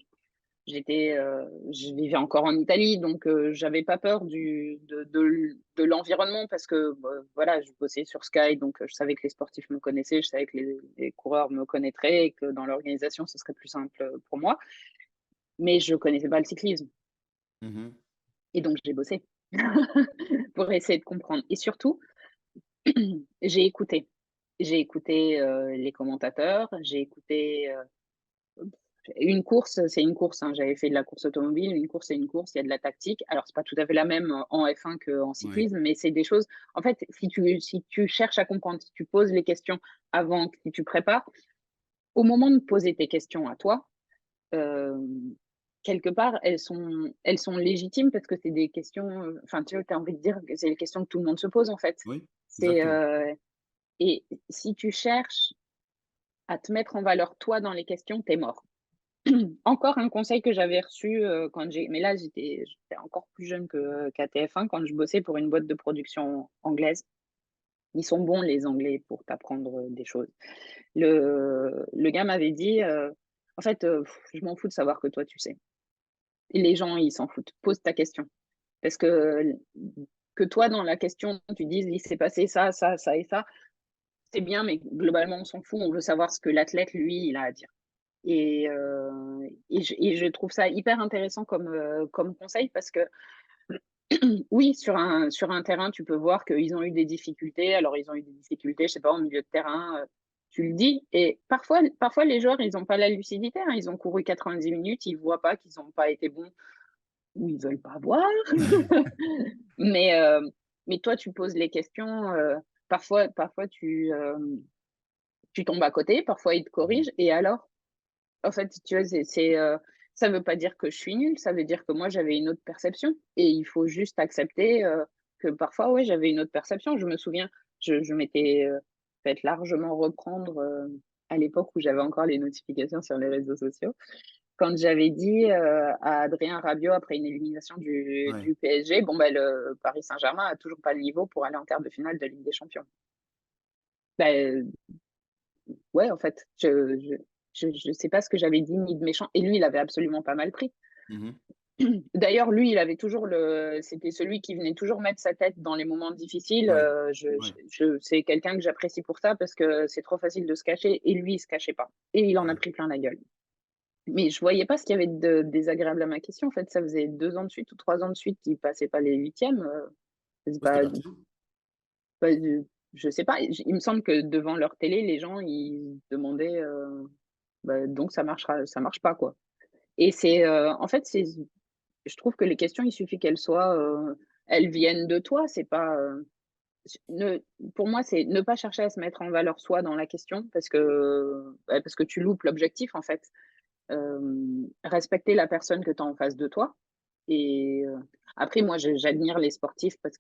vivais encore en Italie, donc j'avais pas peur de l'environnement parce que, bah, voilà, je bossais sur Sky, donc je savais que les sportifs me connaissaient, je savais que les coureurs me connaîtraient et que dans l'organisation, ce serait plus simple, pour moi. Mais je connaissais pas le cyclisme Mhm. et donc j'ai bossé pour essayer de comprendre et surtout, j'ai écouté. J'ai écouté, les commentateurs, j'ai écouté, une course, c'est une course, hein. J'avais fait de la course automobile, une course, c'est une course, il y a de la tactique. Alors, c'est pas tout à fait la même, en F1 qu'en Oui. cyclisme, mais c'est des choses en fait, si tu cherches à comprendre, si tu poses les questions avant, si tu prépares, au moment de poser tes questions à toi, hem, quelque part, elles sont légitimes parce que c'est des questions, enfin, tu vois, tu as envie de dire que c'est les questions que tout le monde se pose, en fait. Oui, C'est, exactement. et si tu cherches à te mettre en valeur toi dans les questions, tu es mort. Encore un conseil que j'avais reçu, quand j'ai mais là, j'étais encore plus jeune qu'à TF1 quand je bossais pour une boîte de production anglaise. Ils sont bons les Anglais pour t'apprendre, des choses. Le gars m'avait dit, «En fait, je m'en fous de savoir que toi tu sais et les gens ils s'en foutent. Pose ta question». Parce que toi dans la question tu dises: «Il s'est passé ça, ça, ça et ça», c'est bien mais globalement on s'en fout, on veut savoir ce que l'athlète lui, il a à dire. Et je trouve ça hyper intéressant comme conseil parce que oui, sur un terrain, tu peux voir qu'ils ont eu des difficultés. Alors, ils ont eu des difficultés, je sais pas, en milieu de terrain, tu le dis et parfois les joueurs, ils ont pas la lucidité, hein. Ils ont couru 90 minutes, ils voient pas qu'ils ont pas été bons ou ils veulent pas voir. Mais mais toi, tu poses les questions, parfois tu tombes à côté, parfois ils te Mhm. corrigent et alors? En fait, si tu vois, ça veut pas dire que je suis nulle, ça veut dire que moi j'avais une autre perception et il faut juste accepter, que parfois, ouais, j'avais une autre perception. Je me souviens, je m'étais, fait largement reprendre, à l'époque où j'avais encore les notifications sur les réseaux sociaux. Quand j'avais dit, à Adrien Rabiot après une élimination du Ouais. du PSG: «Bon, bah, le Paris Saint-Germain a toujours pas le niveau pour aller en quart de finale de Ligue des Champions». Bah, ouais, en fait, je sais pas ce que j'avais dit ni de méchant et lui, il avait absolument pas mal pris. Mhm. D'ailleurs, lui, il avait toujours c'était celui qui venait toujours mettre sa tête dans les moments difficiles, Ouais. Ouais. c'est quelqu'un que j'apprécie pour ça parce que c'est trop facile de se cacher et lui, il se cachait pas et il en a Ouais. pris plein la gueule. Mais je voyais pas ce qu'il y avait de désagréable à ma question, en fait, ça faisait 2 ans de suite ou 3 ans de suite qu'il passait pas les huitièmes. C'est Ouais, c'était pas, pertinent. pas je sais pas, il me semble que devant leur télé, les gens, ils se demandaient, bah, donc ça marche pas, quoi. Et c'est, en fait, c'est je trouve que les questions, il suffit qu'elles soient, elles viennent de toi, c'est pas, ne pour moi, c'est ne pas chercher à se mettre en valeur soi dans la question parce que tu loupes l'objectif, en fait. Respecter la personne que tu as en face de toi et après moi j'admire les sportifs parce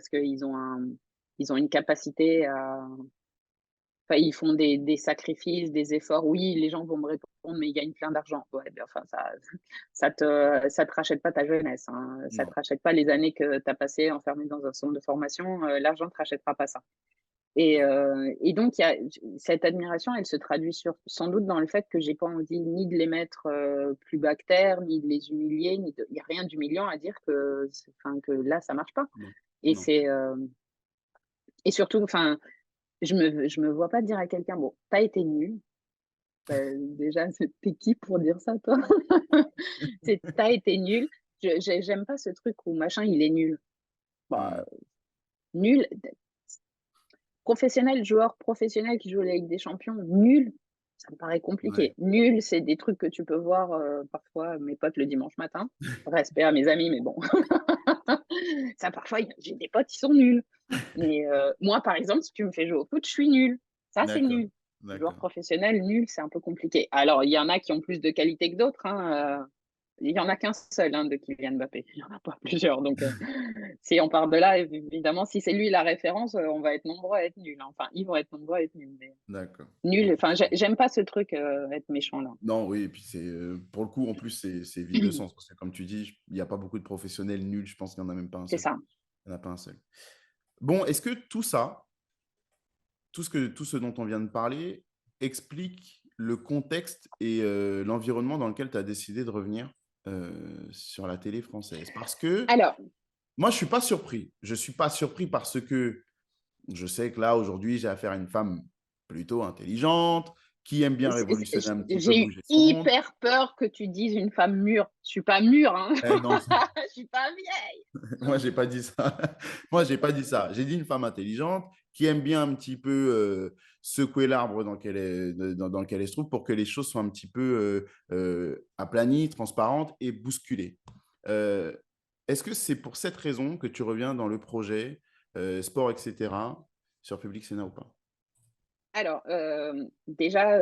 qu'ils ont une capacité à enfin ils font des sacrifices, des efforts. Oui, les gens vont me répondre: «Mais ils gagnent plein d'argent». Ouais, beh, enfin ça te rachète pas ta jeunesse, hein, ça te Non. rachète pas les années que tu as passées enfermé dans un centre de formation, l'argent te rachètera pas ça. Et donc il y a cette admiration, elle se traduit sans doute dans le fait que j'ai pas envie ni de les mettre, plus bas que terre, ni de les humilier, ni de il y a rien d'humiliant à dire que là, ça marche pas Non. et Non. et surtout, enfin, je me vois pas dire à quelqu'un: «Bon, tu as été nul». Déjà, tu qui pour dire ça, toi? C'est: «Tu as été nul». J'aime pas ce truc où machin, il est nul. Bah, Mmh. nul, professionnel, joueur professionnel qui joue la Ligue des champions, nul, ça me paraît Ouais. compliqué. Nul, c'est des trucs que tu peux voir, parfois mes potes le dimanche matin. Respect à mes amis, mais bon, ça parfois j'ai des potes, qui sont nuls. Mais, moi, par exemple, si tu me fais jouer au foot, je suis nulle. Ça, c'est D'accord. nul. Joueur D'accord. professionnel, nul, c'est un peu compliqué. Alors, il y en a qui ont plus de qualité que d'autres, hein, il y en a qu'un seul, hein, de Kylian Mbappé. Il y en a pas plusieurs, donc si on part de là, évidemment, si c'est lui la référence, on va être nombreux à être nuls, hein. Enfin, ils vont être nombreux à être nuls, mais D'accord. nuls, OK. enfin, j'aime pas ce truc, être méchant là. Non, oui et puis c'est, pour le coup, en plus, c'est vide de sens parce que comme tu dis, il y a pas beaucoup de professionnels nuls, je pense qu'il y en a même pas un C'est seul. ça. Il y en a pas un seul. Bon, est-ce que tout ça, tout ce dont on vient de parler explique le contexte et l'environnement dans lequel tu as décidé de revenir, sur la télé française? Parce que Alors, moi, je suis pas surpris. Je suis pas surpris parce que je sais que là, aujourd'hui, j'ai affaire à une femme plutôt intelligente, qui aime bien révolutionner un petit peu, j'ai eu bouger son monde. hyper peur que tu dises une femme mûre. Je suis pas mûre, hein. Eh non, Je suis pas vieille. moi, j'ai pas dit ça. Moi, j'ai pas dit ça. J'ai dit une femme intelligente qui aime bien un petit peu secouer l'arbre dans lequel elle se trouve pour que les choses soient un petit peu aplanies, transparentes et bousculées. Euh, Est-ce que c'est pour cette raison que tu reviens dans le projet sport, etc., sur Public Sénat ou pas? Alors, déjà,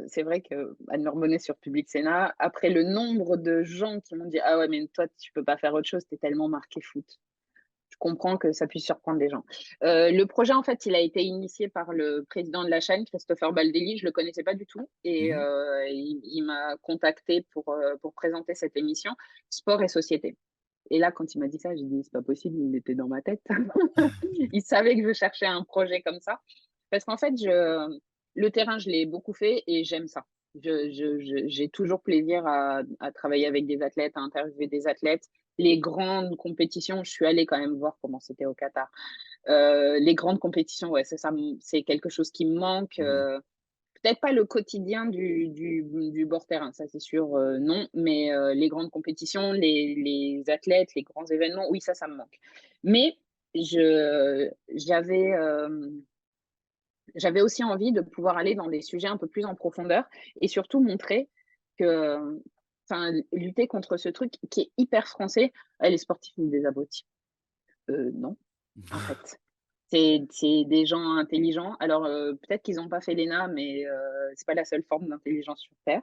c'est vrai que Anne-Laure Monnet sur Public Sénat, après le nombre de gens qui m'ont dit: «Ah ouais, mais toi, tu peux pas faire autre chose, tu es tellement marqué foot». Je comprends que ça puisse surprendre des gens. Le projet, en fait, il a été initié par le président de la chaîne, Christopher Baldelli. Je le connaissais pas du tout et Mhm. il m'a contacté pour présenter cette émission Sport et société. Et là, quand il m'a dit ça, j'ai dit: «C'est pas possible, il était dans ma tête». Il savait que je cherchais un projet comme ça parce qu'en fait, le terrain, je l'ai beaucoup fait et j'aime ça. J'ai toujours plaisir à travailler avec des athlètes, à interviewer des athlètes. Les grandes compétitions, je suis allée quand même voir comment c'était au Qatar. Les grandes compétitions, ouais, c'est quelque chose qui me manque, Mhm. peut-être pas le quotidien du bord terrain, ça c'est sûr, non, mais les grandes compétitions, les athlètes, les grands événements, oui, ça me manque. Mais je j'avais, j'avais aussi envie de pouvoir aller dans des sujets un peu plus en profondeur et surtout montrer que enfin, lutter contre ce truc qui est hyper français: «Ah, les sportifs, sont des abrutis». Non, en fait. C'est des gens intelligents. Alors, peut-être qu'ils ont pas fait l'ENA, mais c'est pas la seule forme d'intelligence sur terre.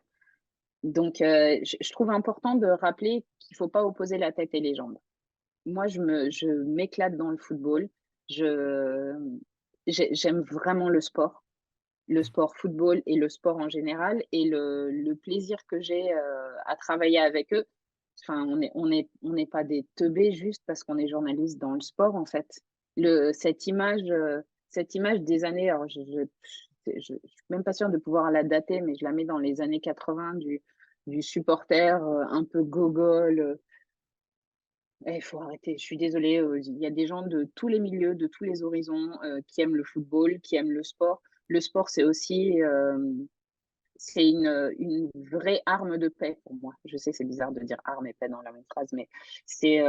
Donc, je trouve important de rappeler qu'il faut pas opposer la tête et les jambes. Moi, je m'éclate dans le football. Je j'aime vraiment le sport football et le sport en général et le plaisir que j'ai, à travailler avec eux. Enfin, on n'est pas des teubés juste parce qu'on est journaliste dans le sport, en fait. Cette image des années alors je suis même pas sûre de pouvoir la dater, mais je la mets dans les années 80 du supporter, un peu gogol, il faut arrêter, je suis désolée, il y a des gens de tous les milieux, de tous les horizons, qui aiment le football, qui aiment le sport. Le sport, c'est aussi, c'est une vraie arme de paix pour moi. Je sais, c'est bizarre de dire arme et paix dans la même phrase, mais c'est,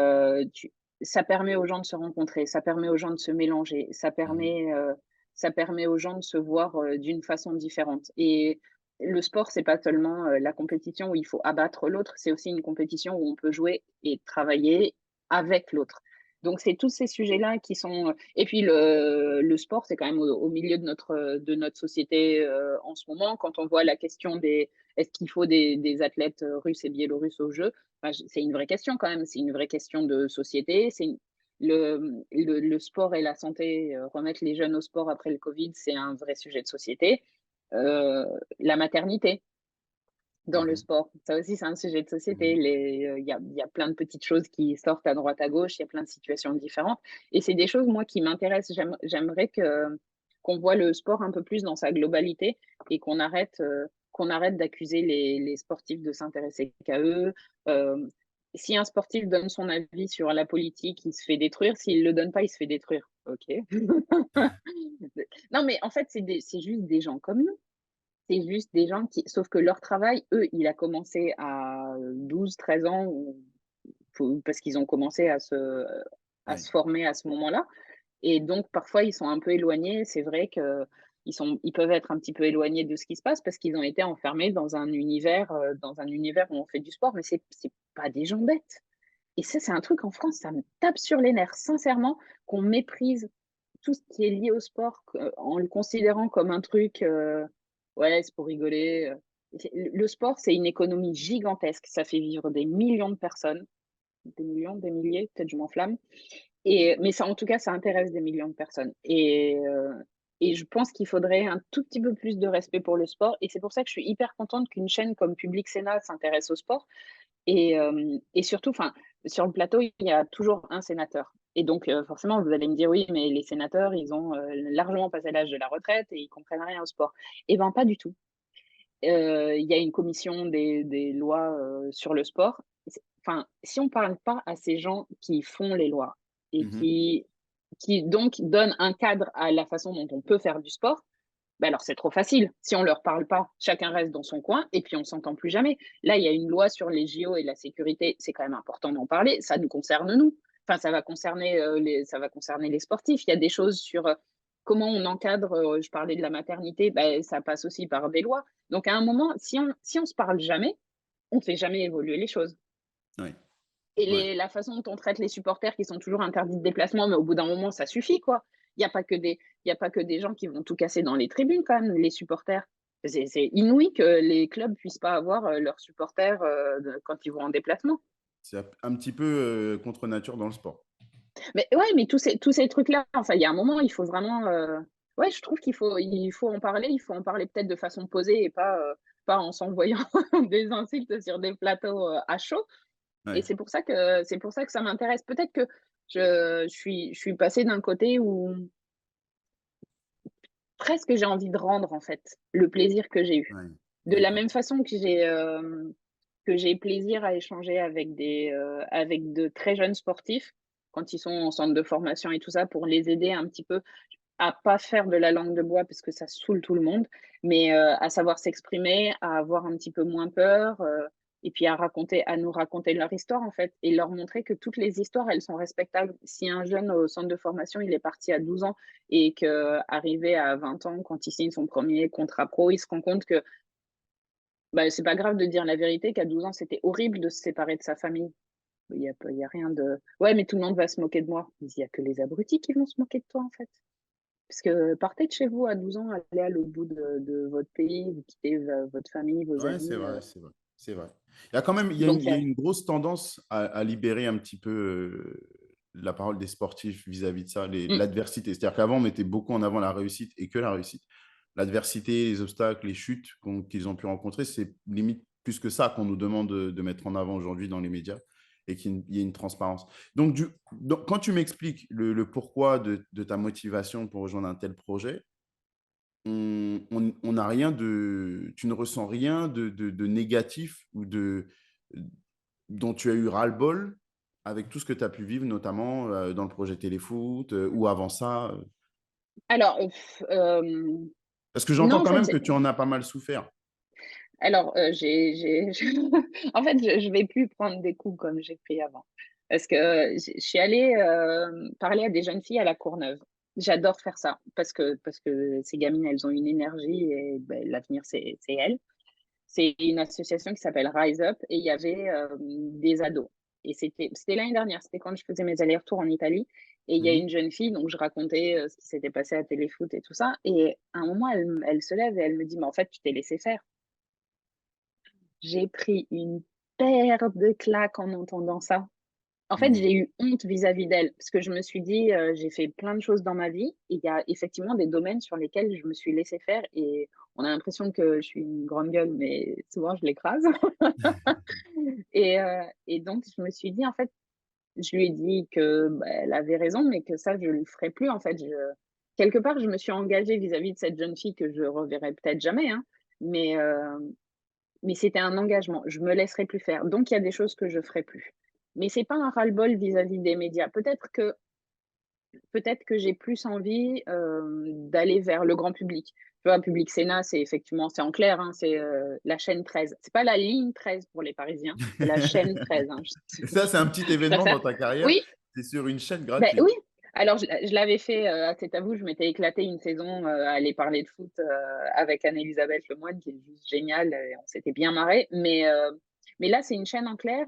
ça permet aux gens de se rencontrer, ça permet aux gens de se mélanger, Mhm. ça permet aux gens de se voir, d'une façon différente et le sport, c'est pas seulement, la compétition où il faut abattre l'autre, c'est aussi une compétition où on peut jouer et travailler avec l'autre. Donc c'est tous ces sujets-là qui sont, et puis le sport, c'est quand même au milieu de notre société, en ce moment. Quand on voit la question des est-ce qu'il faut des athlètes, russes et biélorusses aux Jeux? Enfin, c'est une vraie question quand même, c'est une vraie question de société. Le sport et la santé, remettre les jeunes au sport après le Covid, c'est un vrai sujet de société. Euh, la maternité dans le Mhm. sport, ça aussi c'est un sujet de société. Mhm. Il y a plein de petites choses qui sortent à droite à gauche, il y a plein de situations différentes. Et c'est des choses, moi, qui m'intéressent. J'aimerais qu'on voit le sport un peu plus dans sa globalité et qu'on arrête d'accuser les sportifs de s'intéresser qu'à eux. Euh, si un sportif donne son avis sur la politique, il se fait détruire. S'il ne le donne pas, il se fait détruire. OK. Non, mais en fait, c'est juste des gens comme nous. C'est juste des gens qui, sauf que leur travail, eux, il a commencé à 12, 13 ans, parce qu'ils ont commencé à Ouais. se former à ce moment-là. Et donc, parfois, ils sont un peu éloignés. C'est vrai que ils peuvent être un petit peu éloignés de ce qui se passe parce qu'ils ont été enfermés dans un univers où on fait du sport, mais c'est pas des gens bêtes. Et ça, c'est un truc en France, ça me tape sur les nerfs, sincèrement, qu'on méprise tout ce qui est lié au sport en le considérant comme un truc, ouais, c'est pour rigoler. Le sport, c'est une économie gigantesque. Ça fait vivre des millions de personnes, des millions, des milliers, peut-être je m'enflamme. Mais ça, en tout cas, ça intéresse des millions de personnes. Et je pense qu'il faudrait un tout petit peu plus de respect pour le sport. Et c'est pour ça que je suis hyper contente qu'une chaîne comme Public Sénat s'intéresse au sport et surtout, enfin, sur le plateau, il y a toujours un sénateur. Et donc, forcément, vous allez me dire, oui, mais les sénateurs, ils ont largement passé l'âge de la retraite et ils comprennent rien au sport. Eh ben, pas du tout. Il y a une commission des lois sur le sport. Enfin, si on parle pas à ces gens qui font les lois et Mhm. qui donc donnent un cadre à la façon dont on peut faire du sport, bah alors c'est trop facile. Si on leur parle pas, chacun reste dans son coin et puis on s'entend plus jamais. Là, il y a une loi sur les JO et la sécurité, c'est quand même important d'en parler. Ça nous concerne nous. Enfin, ça va concerner les sportifs. Il y a des choses sur comment on encadre. Je parlais de la maternité, bah, ça passe aussi par des lois. Donc à un moment, si on se parle jamais, on fait jamais évoluer les choses. Ouais. Et Ouais. la façon dont on traite les supporters qui sont toujours interdits de déplacement, mais au bout d'un moment, ça suffit, quoi. Il n'y a pas que il y a pas que des gens qui vont tout casser dans les tribunes, quand même, les supporters. C'est inouï que les clubs puissent pas avoir leurs supporters quand ils vont en déplacement. C'est un petit peu contre nature dans le sport. Mais ouais, mais tous ces trucs-là, enfin, il y a un moment, il faut vraiment. Ouais, je trouve il faut en parler. Il faut en parler peut-être de façon posée et pas en s'envoyant des insultes sur des plateaux à chaud. Et Ouais. c'est pour ça que ça m'intéresse. Peut-être que je suis passée d'un côté où presque j'ai envie de rendre, en fait, le plaisir que j'ai eu. Ouais. De la D'accord. même façon que j'ai plaisir à échanger avec de très jeunes sportifs, quand ils sont en centre de formation et tout ça, pour les aider un petit peu à pas faire de la langue de bois parce que ça saoule tout le monde, mais à savoir s'exprimer, à avoir un petit peu moins peur, et puis à nous raconter leur histoire, en fait, et leur montrer que toutes les histoires, elles sont respectables. Si un jeune au centre de formation, il est parti à 12 ans et qu'arrivé à 20 ans, quand il signe son premier contrat pro, il se rend compte que, bah, c'est pas grave de dire la vérité, qu'à 12 ans, c'était horrible de se séparer de sa famille. Il y a rien de: «Ouais, mais tout le monde va se moquer de moi». Il y a que les abrutis qui vont se moquer de toi, en fait. Parce que partez de chez vous à 12 ans, allez à l'autre bout de votre pays, vous quittez votre famille, vos Ouais, c'est amis. vrai, c'est vrai. C'est vrai. Il y a quand même Donc, il y a une grosse tendance à libérer un petit peu la parole des sportifs vis-à-vis de ça, mm, l'adversité. C'est-à-dire qu'avant, on mettait beaucoup en avant la réussite et que la réussite. L'adversité, les obstacles, les chutes qu'ils ont pu rencontrer, c'est limite plus que ça qu'on nous demande de mettre en avant aujourd'hui dans les médias et qu'il y ait une transparence. Donc, quand tu m'expliques le pourquoi de ta motivation pour rejoindre un tel projet, on n'a rien de, tu ne ressens rien de négatif ou dont tu as eu ras-le-bol avec tout ce que tu as pu vivre, notamment dans le projet Téléfoot ou avant ça. alors, Parce que non, j'entends en quand fait, même que tu en as pas mal souffert. en fait, je vais plus prendre des coups comme j'ai pris avant. Parce que je suis allée parler à des jeunes filles à la Courneuve. J'adore faire ça parce que ces gamines, elles ont une énergie et ben, l'avenir, c'est elles. C'est une association qui s'appelle Rise Up et il y avait des ados. Et c'était l'année dernière, c'était quand je faisais mes allers-retours en Italie. Et il y a Mhm. une jeune fille, donc je racontais ce qui s'était passé à Téléfoot et tout ça. Et à un moment, elle se lève et elle me dit, mais en fait, tu t'es laissé faire. J'ai pris une paire de claques en entendant ça. En fait, Mhm. j'ai eu honte vis-à-vis d'elle parce que je me suis dit, j'ai fait plein de choses dans ma vie et il y a effectivement des domaines sur lesquels je me suis laissée faire et on a l'impression que je suis une grande gueule, mais souvent je l'écrase. Et donc je me suis dit, en fait, je lui ai dit que, bah, elle avait raison, mais que ça, je le ferai plus, en fait. Quelque part, je me suis engagée vis-à-vis de cette jeune fille que je reverrai peut-être jamais, hein, mais mais c'était un engagement. Je me laisserai plus faire. Donc il y a des choses que je ferai plus. Mais c'est pas un ras-le-bol vis-à-vis des médias. Peut-être que j'ai plus envie, d'aller vers le grand public. Tu vois, Public Sénat, c'est effectivement c'est en clair, hein, c'est, la chaîne 13. C'est pas la ligne 13 pour les Parisiens, c'est la chaîne 13, hein. Et ça, c'est un petit Je événement préfère. dans ta carrière. Oui, C'est sur une chaîne ben gratuite. oui. Alors je l'avais fait, c'est à vous, je m'étais éclatée une saison, à aller parler de foot, avec Anne-Elisabeth Lemoine qui est juste géniale, et on s'était bien marré. Mais là, c'est une chaîne en clair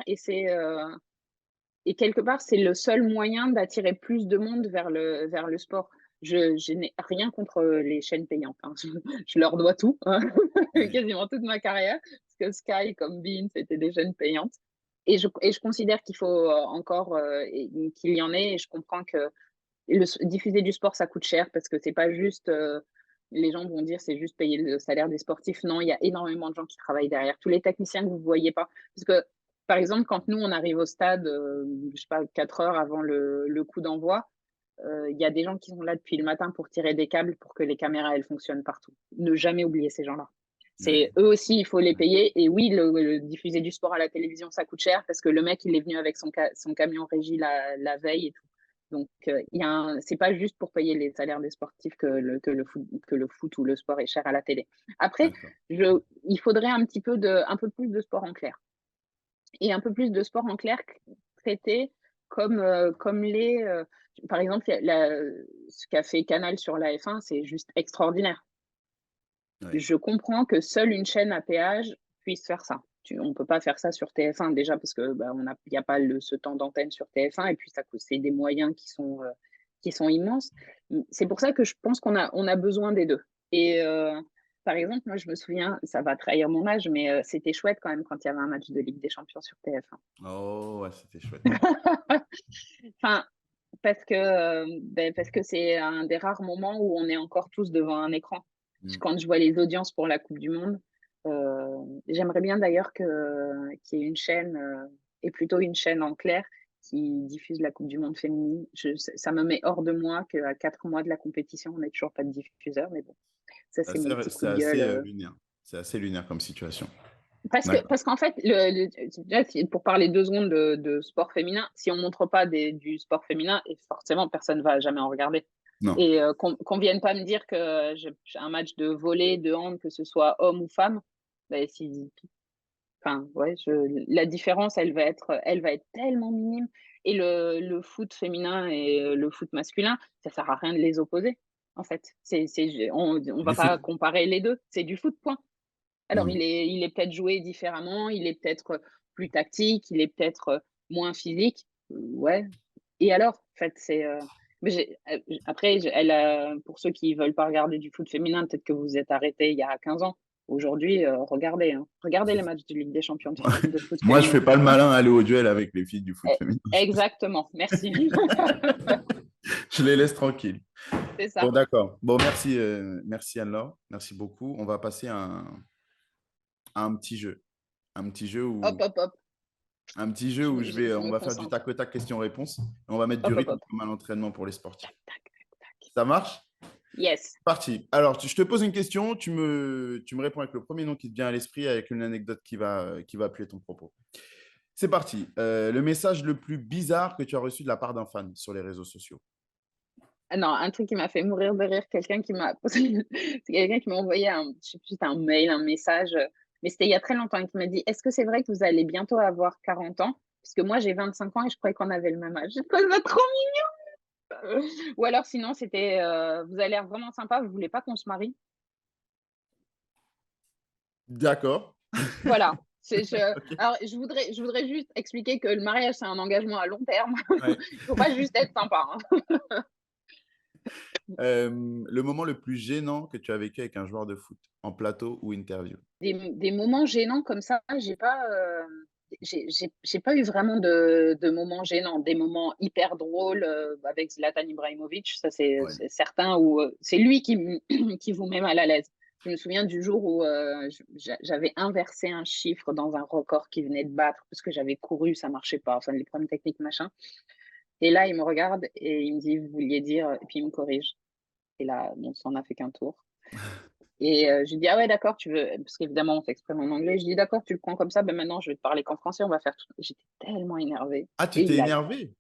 et quelque part, c'est le seul moyen d'attirer plus de monde vers le sport. Je n'ai rien contre les chaînes payantes, hein. Je leur dois tout, hein, quasiment toute ma carrière, parce que Sky comme beIN, c'était des chaînes payantes. Et je considère qu'il faut encore qu'il y en ait. Et je comprends que diffuser du sport, ça coûte cher parce que c'est pas juste. Les gens vont dire c'est juste payer le salaire des sportifs. Non, il y a énormément de gens qui travaillent derrière. Tous les techniciens que vous ne voyez pas. Parce que, par exemple, quand nous, on arrive au stade, je sais pas, 4 heures avant le coup d'envoi, il y a des gens qui sont là depuis le matin pour tirer des câbles pour que les caméras, elles fonctionnent partout. Ne jamais oublier ces gens-là. Ouais. C'est eux aussi, il faut les payer. Et oui, diffuser du sport à la télévision, ça coûte cher parce que le mec, il est venu avec son camion régie la veille et tout. Donc, c'est pas juste pour payer les salaires des sportifs que le foot ou le sport est cher à la télé. Après, D'accord. il faudrait un peu plus de sport en clair. Et un peu plus de sport en clair traité comme par exemple, ce qu'a fait Canal sur la F1, c'est juste extraordinaire. Ouais. Je comprends que seule une chaîne à péage puisse faire ça. On ne peut pas faire ça sur TF1 déjà parce que bah, il n'y a pas ce temps d'antenne sur TF1 et puis ça c'est des moyens qui sont immenses. C'est pour ça que je pense qu'on a besoin des deux. Et par exemple, moi je me souviens, ça va trahir mon âge, mais c'était chouette quand même quand il y avait un match de Ligue des Champions sur TF1. Oh, ouais, c'était chouette. Enfin, parce que c'est un des rares moments où on est encore tous devant un écran. Mm. Quand je vois les audiences pour la Coupe du Monde, j'aimerais bien d'ailleurs qu'il y ait une chaîne, et plutôt une chaîne en clair, qui diffuse la Coupe du Monde féminine. Ça me met hors de moi qu'à 4 mois de la compétition, on n'ait toujours pas de diffuseur, mais bon, ça c'est mon petit coup C'est de assez gueule. lunaire. C'est assez lunaire comme situation. D'accord. Parce qu'en fait, déjà, pour parler 2 secondes de sport féminin, si on montre pas du sport féminin, et forcément, personne va jamais en regarder. Non. Et qu'on vienne pas me dire que j'ai un match de volley, de hand, que ce soit homme ou femme, ben, enfin, ouais, la différence, elle va être tellement minime. Et le foot féminin et le foot masculin, ça sert à rien de les opposer, en fait. On C'est va du foot. pas comparer les deux. C'est du foot, point. Alors, Mm. il est peut-être joué différemment, il est peut-être plus tactique, il est peut-être moins physique. Ouais. Et alors, en fait, mais après, pour ceux qui veulent pas regarder du foot féminin, peut-être que vous vous êtes arrêté il y a 15 ans. Aujourd'hui, regardez, hein. Regardez les matchs de Ligue des Champions de foot Moi, je féminin. fais pas le malin à aller au duel avec les filles du foot féminin. Exactement, merci. Je les laisse tranquilles. C'est Bon, ça. d'accord. Bon, merci, merci Anne-Laure. Merci beaucoup. On va passer à un petit jeu. Un petit jeu Hop, où, hop, hop. un petit jeu Je où me, je- je on me va faire du concentre. tac au tac question-réponse. On va mettre du Hop, hop, rythme hop. comme à l'entraînement pour les sportifs. Tac, tac, tac, tac. Ça marche? Yes. Parti. Alors, je te pose une question, tu me réponds avec le premier nom qui te vient à l'esprit, avec une anecdote qui va appuyer ton propos. C'est parti. Le message le plus bizarre que tu as reçu de la part d'un fan sur les réseaux sociaux. Ah non, un truc qui m'a fait mourir de rire, c'est quelqu'un qui m'a envoyé je sais plus, c'était un mail, un message, mais c'était il y a très longtemps, et qui m'a dit: «Est-ce que c'est vrai que vous allez bientôt avoir 40 ans?» Parce que moi, j'ai 25 ans et je croyais qu'on avait le même âge. Je trouve ça trop mignon. Ou alors sinon, c'était, «Vous avez l'air vraiment sympa, vous voulez pas qu'on se marie?» D'accord. Voilà, c'est je OK. alors je voudrais juste expliquer que le mariage, c'est un engagement à long terme. Ouais. Il faut pas juste être sympa, hein. Le moment le plus gênant que tu as vécu avec un joueur de foot, en plateau ou interview? Des moments gênants comme ça, j'ai pas eu vraiment de moments gênants. Des moments hyper drôles, avec Zlatan Ibrahimovic, ça Ouais. c'est certain, où, c'est lui qui m qui vous met mal à l'aise. Je me souviens du jour où, j'avais inversé un chiffre dans un record qu'il venait de battre parce que j'avais couru, ça marchait pas, enfin les problèmes techniques machin, et là il me regarde et il me dit: «Vous vouliez dire», et puis il me corrige, et là, bon, ça en a fait qu'un tour. Et je lui dis: «Ah ouais, d'accord, tu veux», parce qu'évidemment on s'exprime en anglais. Je dis: «D'accord, tu le prends comme ça, ben maintenant je vais te parler qu'en français, on va faire tout». J'étais tellement énervée, Ah, tu et t'es il a énervé?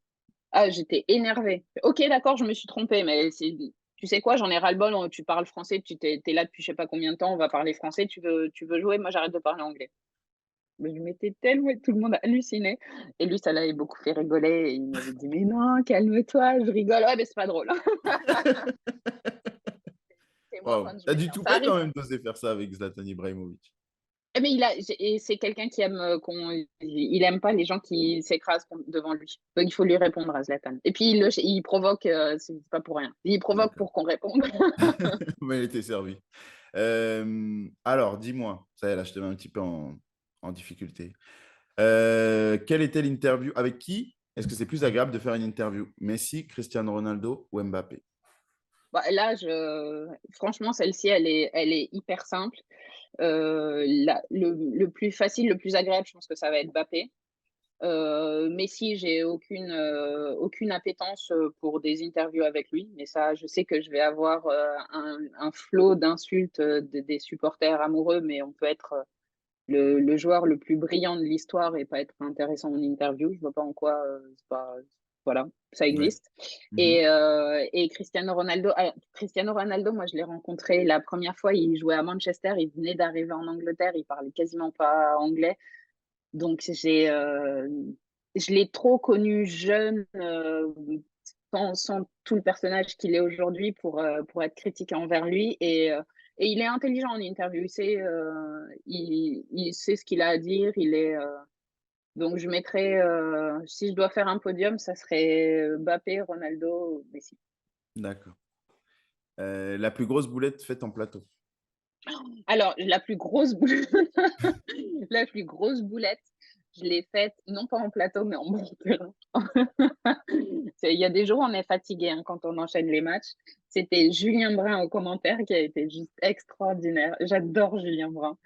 j'étais énervée. «OK, d'accord, je me suis trompée, mais c'est tu sais quoi? J'en ai ras-le-bol, tu parles français, tu es là depuis je sais pas combien de temps, on va parler français, tu veux jouer? Moi j'arrête de parler anglais». Mais je m'étais tellement, tout le monde a halluciné, et lui ça l'avait beaucoup fait rigoler, et il m'avait dit: «Mais non, calme-toi, je rigole». «Ouais, mais c'est pas drôle». C'est moi Waouh! quand je Tu as du m'énerve. Ça toupet arrive. quand même d'oser faire ça avec Zlatan Ibrahimovic. Mais c'est quelqu'un qui aime, il aime pas les gens qui s'écrasent devant lui. Donc il faut lui répondre à Zlatan. Et puis il provoque, c'est pas pour rien. Il provoque D'accord. pour qu'on réponde. Mais il était servi. Alors dis-moi, ça y est, là, je te mets un petit peu en difficulté. Quelle était l'interview avec qui est-ce que c'est plus agréable de faire une interview? Messi, Cristiano Ronaldo ou Mbappé? Bah, là, franchement, celle-ci, elle est hyper simple. Le plus facile, le plus agréable, je pense que ça va être Mbappé. Messi, j'ai aucune appétence, pour des interviews avec lui, mais ça, je sais que je vais avoir, un flot d'insultes, des supporters amoureux, mais on peut être, le joueur le plus brillant de l'histoire et pas être intéressant en interview. Je vois pas en quoi, c'est pas, voilà, ça Ouais. existe. Mmh. Et Cristiano Ronaldo, moi, je l'ai rencontré la première fois, il jouait à Manchester, il venait d'arriver en Angleterre, il parlait quasiment pas anglais. Donc je l'ai trop connu jeune, sans tout le personnage qu'il est aujourd'hui pour être critique envers lui, et il est intelligent en interview. Il sait ce qu'il a à dire, donc je mettrais, si je dois faire un podium, ça serait Mbappé, Ronaldo, Messi. D'accord. La plus grosse boulette faite en plateau? Alors, la plus grosse boulette, je l'ai faite, non pas en plateau, mais en bord de terrain. Il y a des jours, on est fatigué, hein, quand on enchaîne les matchs. C'était Julien Brun au commentaire qui a été juste extraordinaire. J'adore Julien Brun,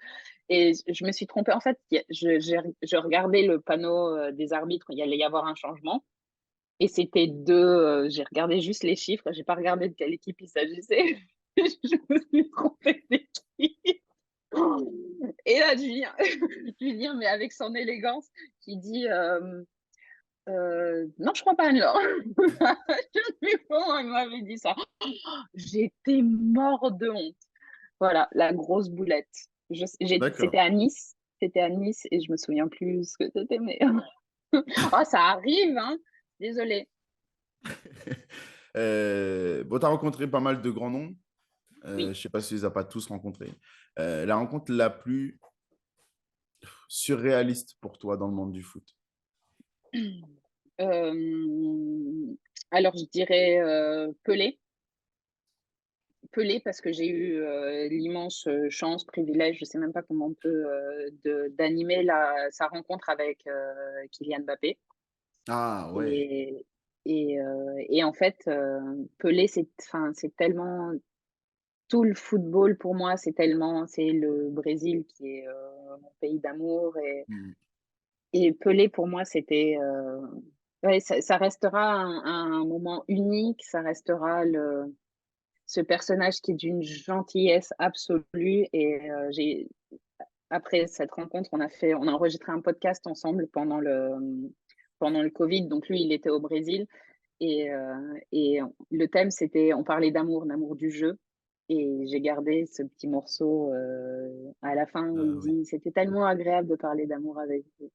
et je me suis trompée. En fait, je regardais le panneau, des arbitres, il y allait y avoir un changement, et c'était j'ai regardé juste les chiffres, j'ai pas regardé de quelle équipe il s'agissait. Je me suis trompée d'équipe. Et là, Julien, Julien, mais avec son élégance, qui dit, «Non, je crois pas, Anne-Laure». Je sais plus comment elle m'avait dit ça. J'étais mort de honte. Voilà, la grosse boulette. D'accord. C'était à Nice, et je me souviens plus ce que c'était, mais oh, ça arrive, hein. Désolée. Bon, tu as rencontré pas mal de grands noms. Je Oui. ne sais pas si tu les as pas tous rencontrés. La rencontre la plus surréaliste pour toi dans le monde du foot? Hem, alors je dirais, Pelé. Pelé, parce que j'ai eu, l'immense, chance, privilège, je sais même pas comment on peut, de d'animer sa rencontre avec, Kylian Mbappé. Ah ouais. Et en fait, Pelé, c'est tellement tout le football pour moi, c'est le Brésil qui est, mon pays d'amour, Mmh. et Pelé pour moi c'était, ouais, ça restera un moment unique, ça restera ce personnage qui est d'une gentillesse absolue, et après cette rencontre, on a enregistré un podcast ensemble pendant le Covid. Donc lui, il était au Brésil, et le thème, c'était, on parlait d'amour du jeu, et j'ai gardé ce petit morceau, à la fin, où il Ah oui. dit: «C'était tellement agréable de parler d'amour avec vous».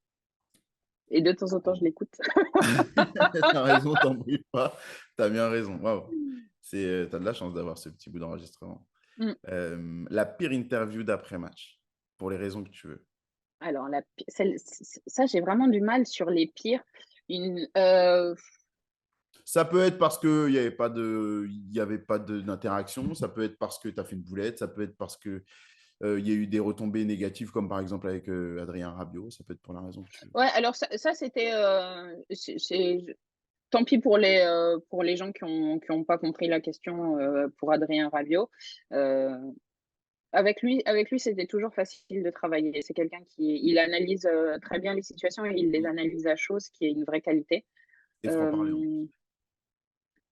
Et de temps en temps, je l'écoute. T'as raison, t'en prie pas. T'as bien raison. Waouh. T'as de la chance d'avoir ce petit bout d'enregistrement. Mmh. La pire interview d'après-match, pour les raisons que tu veux. Alors la pi celle ç ça, j'ai vraiment du mal sur les pires. Une, Ça peut être parce qu'il n'y avait pas d'interaction, ça peut être parce que tu as fait une boulette, ça peut être parce que il y a eu des retombées négatives, comme par exemple avec Adrien Rabiot, ça peut être pour la raison que tu veux. ouais, alors ça c'était, c'est tant pis pour les gens qui ont pas compris la question, pour Adrien Rabiot. Heu, avec lui, c'était toujours facile de travailler. C'est quelqu'un qui il analyse, très bien les situations et il les Mm. analyse à chaud, ce qui est une vraie qualité. Et franc-parler en plus. Hem,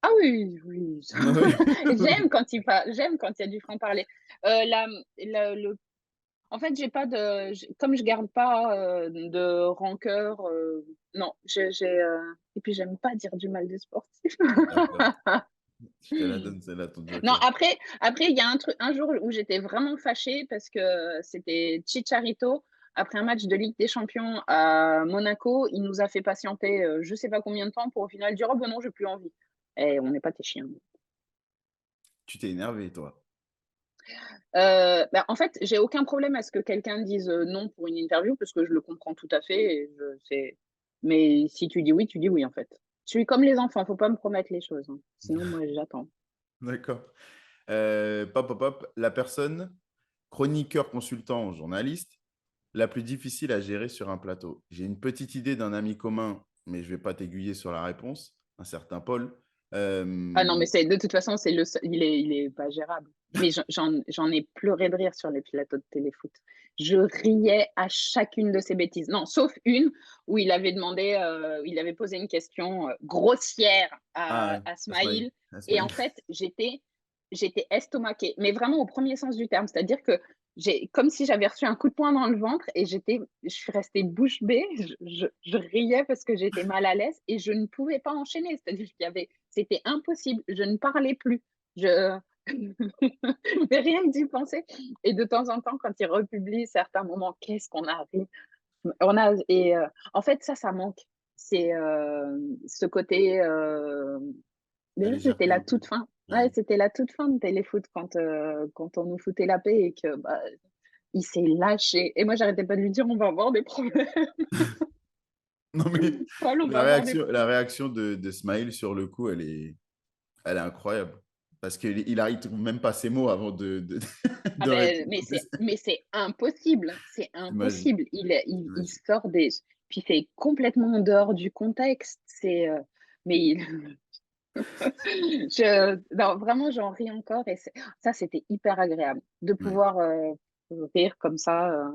ah oui, oui, Oui. j'aime quand il y a du franc-parler. La le En fait, j'ai pas de j comme je garde pas, de rancœur, non, et puis j'aime pas dire du mal des sportifs. D'accord. Je te la donne, celle-là, ton Non, joker. après il y a un jour où j'étais vraiment fâchée parce que c'était Chicharito, après un match de Ligue des Champions à Monaco, il nous a fait patienter, je sais pas combien de temps pour au final dire: «Oh ben non, j'ai plus envie». Eh, on n'est pas tes chiens. Tu t'es énervé, toi. Bah, en fait, j'ai aucun problème à ce que quelqu'un dise, non pour une interview parce que je le comprends tout à fait et je c'est mais si tu dis oui, en fait. Je suis comme les enfants, faut pas me promettre les choses, hein. Sinon moi j'attends. D'accord. Pop, pop, pop. La personne, chroniqueur, consultant, journaliste, la plus difficile à gérer sur un plateau. J'ai une petite idée d'un ami commun, mais je ne vais pas t'aiguiller sur la réponse. Un certain Paul. Ah non, mais Euh, c'est de toute façon, c'est le seu il est pas gérable. Mais j'en ai pleuré de rire sur les plateaux de téléfoot. Je riais à chacune de ses bêtises. Non, sauf une où il avait posé une question, grossière Ah, à Asmaïl. Smaïl et en Asmaïl. fait, j'étais estomaquée, mais vraiment au premier sens du terme. C'est-à-dire que j'ai comme si j'avais reçu un coup de poing dans le ventre et je suis restée bouche bée. Je riais parce que j'étais mal à l'aise et je ne pouvais pas enchaîner. C'est-à-dire c'était impossible. Je ne parlais plus. Je mais rien que d'y penser et de temps en temps, quand il republie certains moments, qu'est-ce qu'on a ri. On a et En fait, ça manque. C'est, ce côté, La déjà, c'était légèreté la un peu. toute fin. Ouais, Ouais. c'était la toute fin de Téléfoot quand on nous foutait la paix et que, bah, il s'est lâché et moi, j'arrêtais pas de lui dire: «On va avoir des problèmes, Non, mais Paul, on va avoir des la problèmes». réaction de Smaïl sur le coup, elle est incroyable. Parce qu'il arrive trouve même pas ses mots avant Ah de ben, répondre. mais c'est impossible, c'est C'est magique. impossible. C'est Il magique. sort des puis c'est complètement en dehors du contexte. Mais il non, vraiment, j'en ris encore et ça, c'était hyper agréable de Ouais. pouvoir, rire comme ça,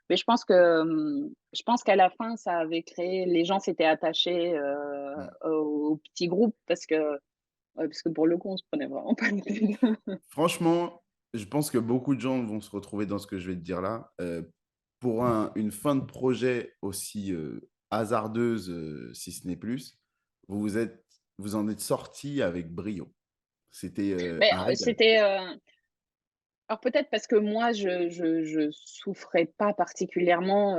mais je pense qu'à la fin, ça avait créé les gens s'étaient attachés, Mm. au petit groupe parce que pour le coup, on se prenait vraiment pas la tête. Franchement, je pense que beaucoup de gens vont se retrouver dans ce que je vais te dire là. Pour une fin de projet aussi hasardeuse, si ce n'est plus, vous vous êtes, vous en êtes sorti avec brio. C'était Mais, un régal. c'était, alors peut-être parce que moi je souffrais pas particulièrement,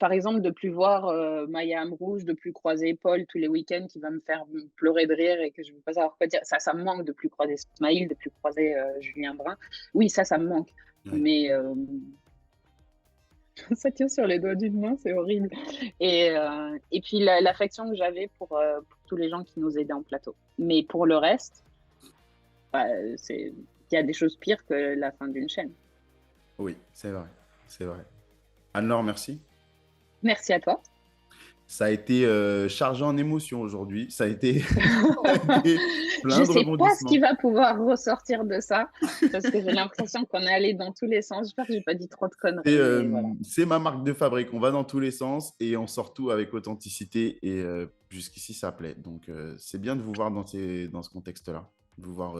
par exemple de plus voir, Maya Amrouche, de plus croiser Paul tous les week-ends qui va me faire pleurer de rire et que je ne vais pas savoir quoi dire. Ça me manque de plus croiser Smaïl, de plus croiser, Julien Brun. Oui, ça me manque, Ouais. mais ça tient sur les doigts d'une main, c'est horrible et puis l'affection que j'avais pour tous les gens qui nous aidaient en plateau. Mais pour le reste, bah, il y a des choses pires que la fin d'une chaîne. Oui, c'est vrai. C'est vrai. Anne-Laure, merci. Merci à toi. Ça a été chargé en émotions aujourd'hui. Ça a été, ça a été Je plein de sais pas ce qui rebondissements. va pouvoir ressortir de ça, parce que j'ai l'impression qu'on est allé dans tous les sens. J'espère que j'ai pas dit trop de conneries, mais voilà. C'est ma marque de fabrique. On va dans tous les sens et on sort tout avec authenticité. Et jusqu'ici, ça plaît. Donc, c'est bien de vous voir dans ce contexte-là, de vous voir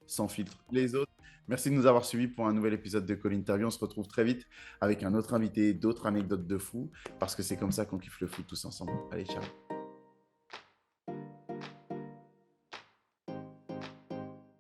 sans filtre. Les autres, merci de nous avoir suivis pour un nouvel épisode de Call Interview. On se retrouve très vite avec un autre invité, d'autres anecdotes de fou, parce que c'est comme ça qu'on kiffe le foot tous ensemble. Allez, ciao.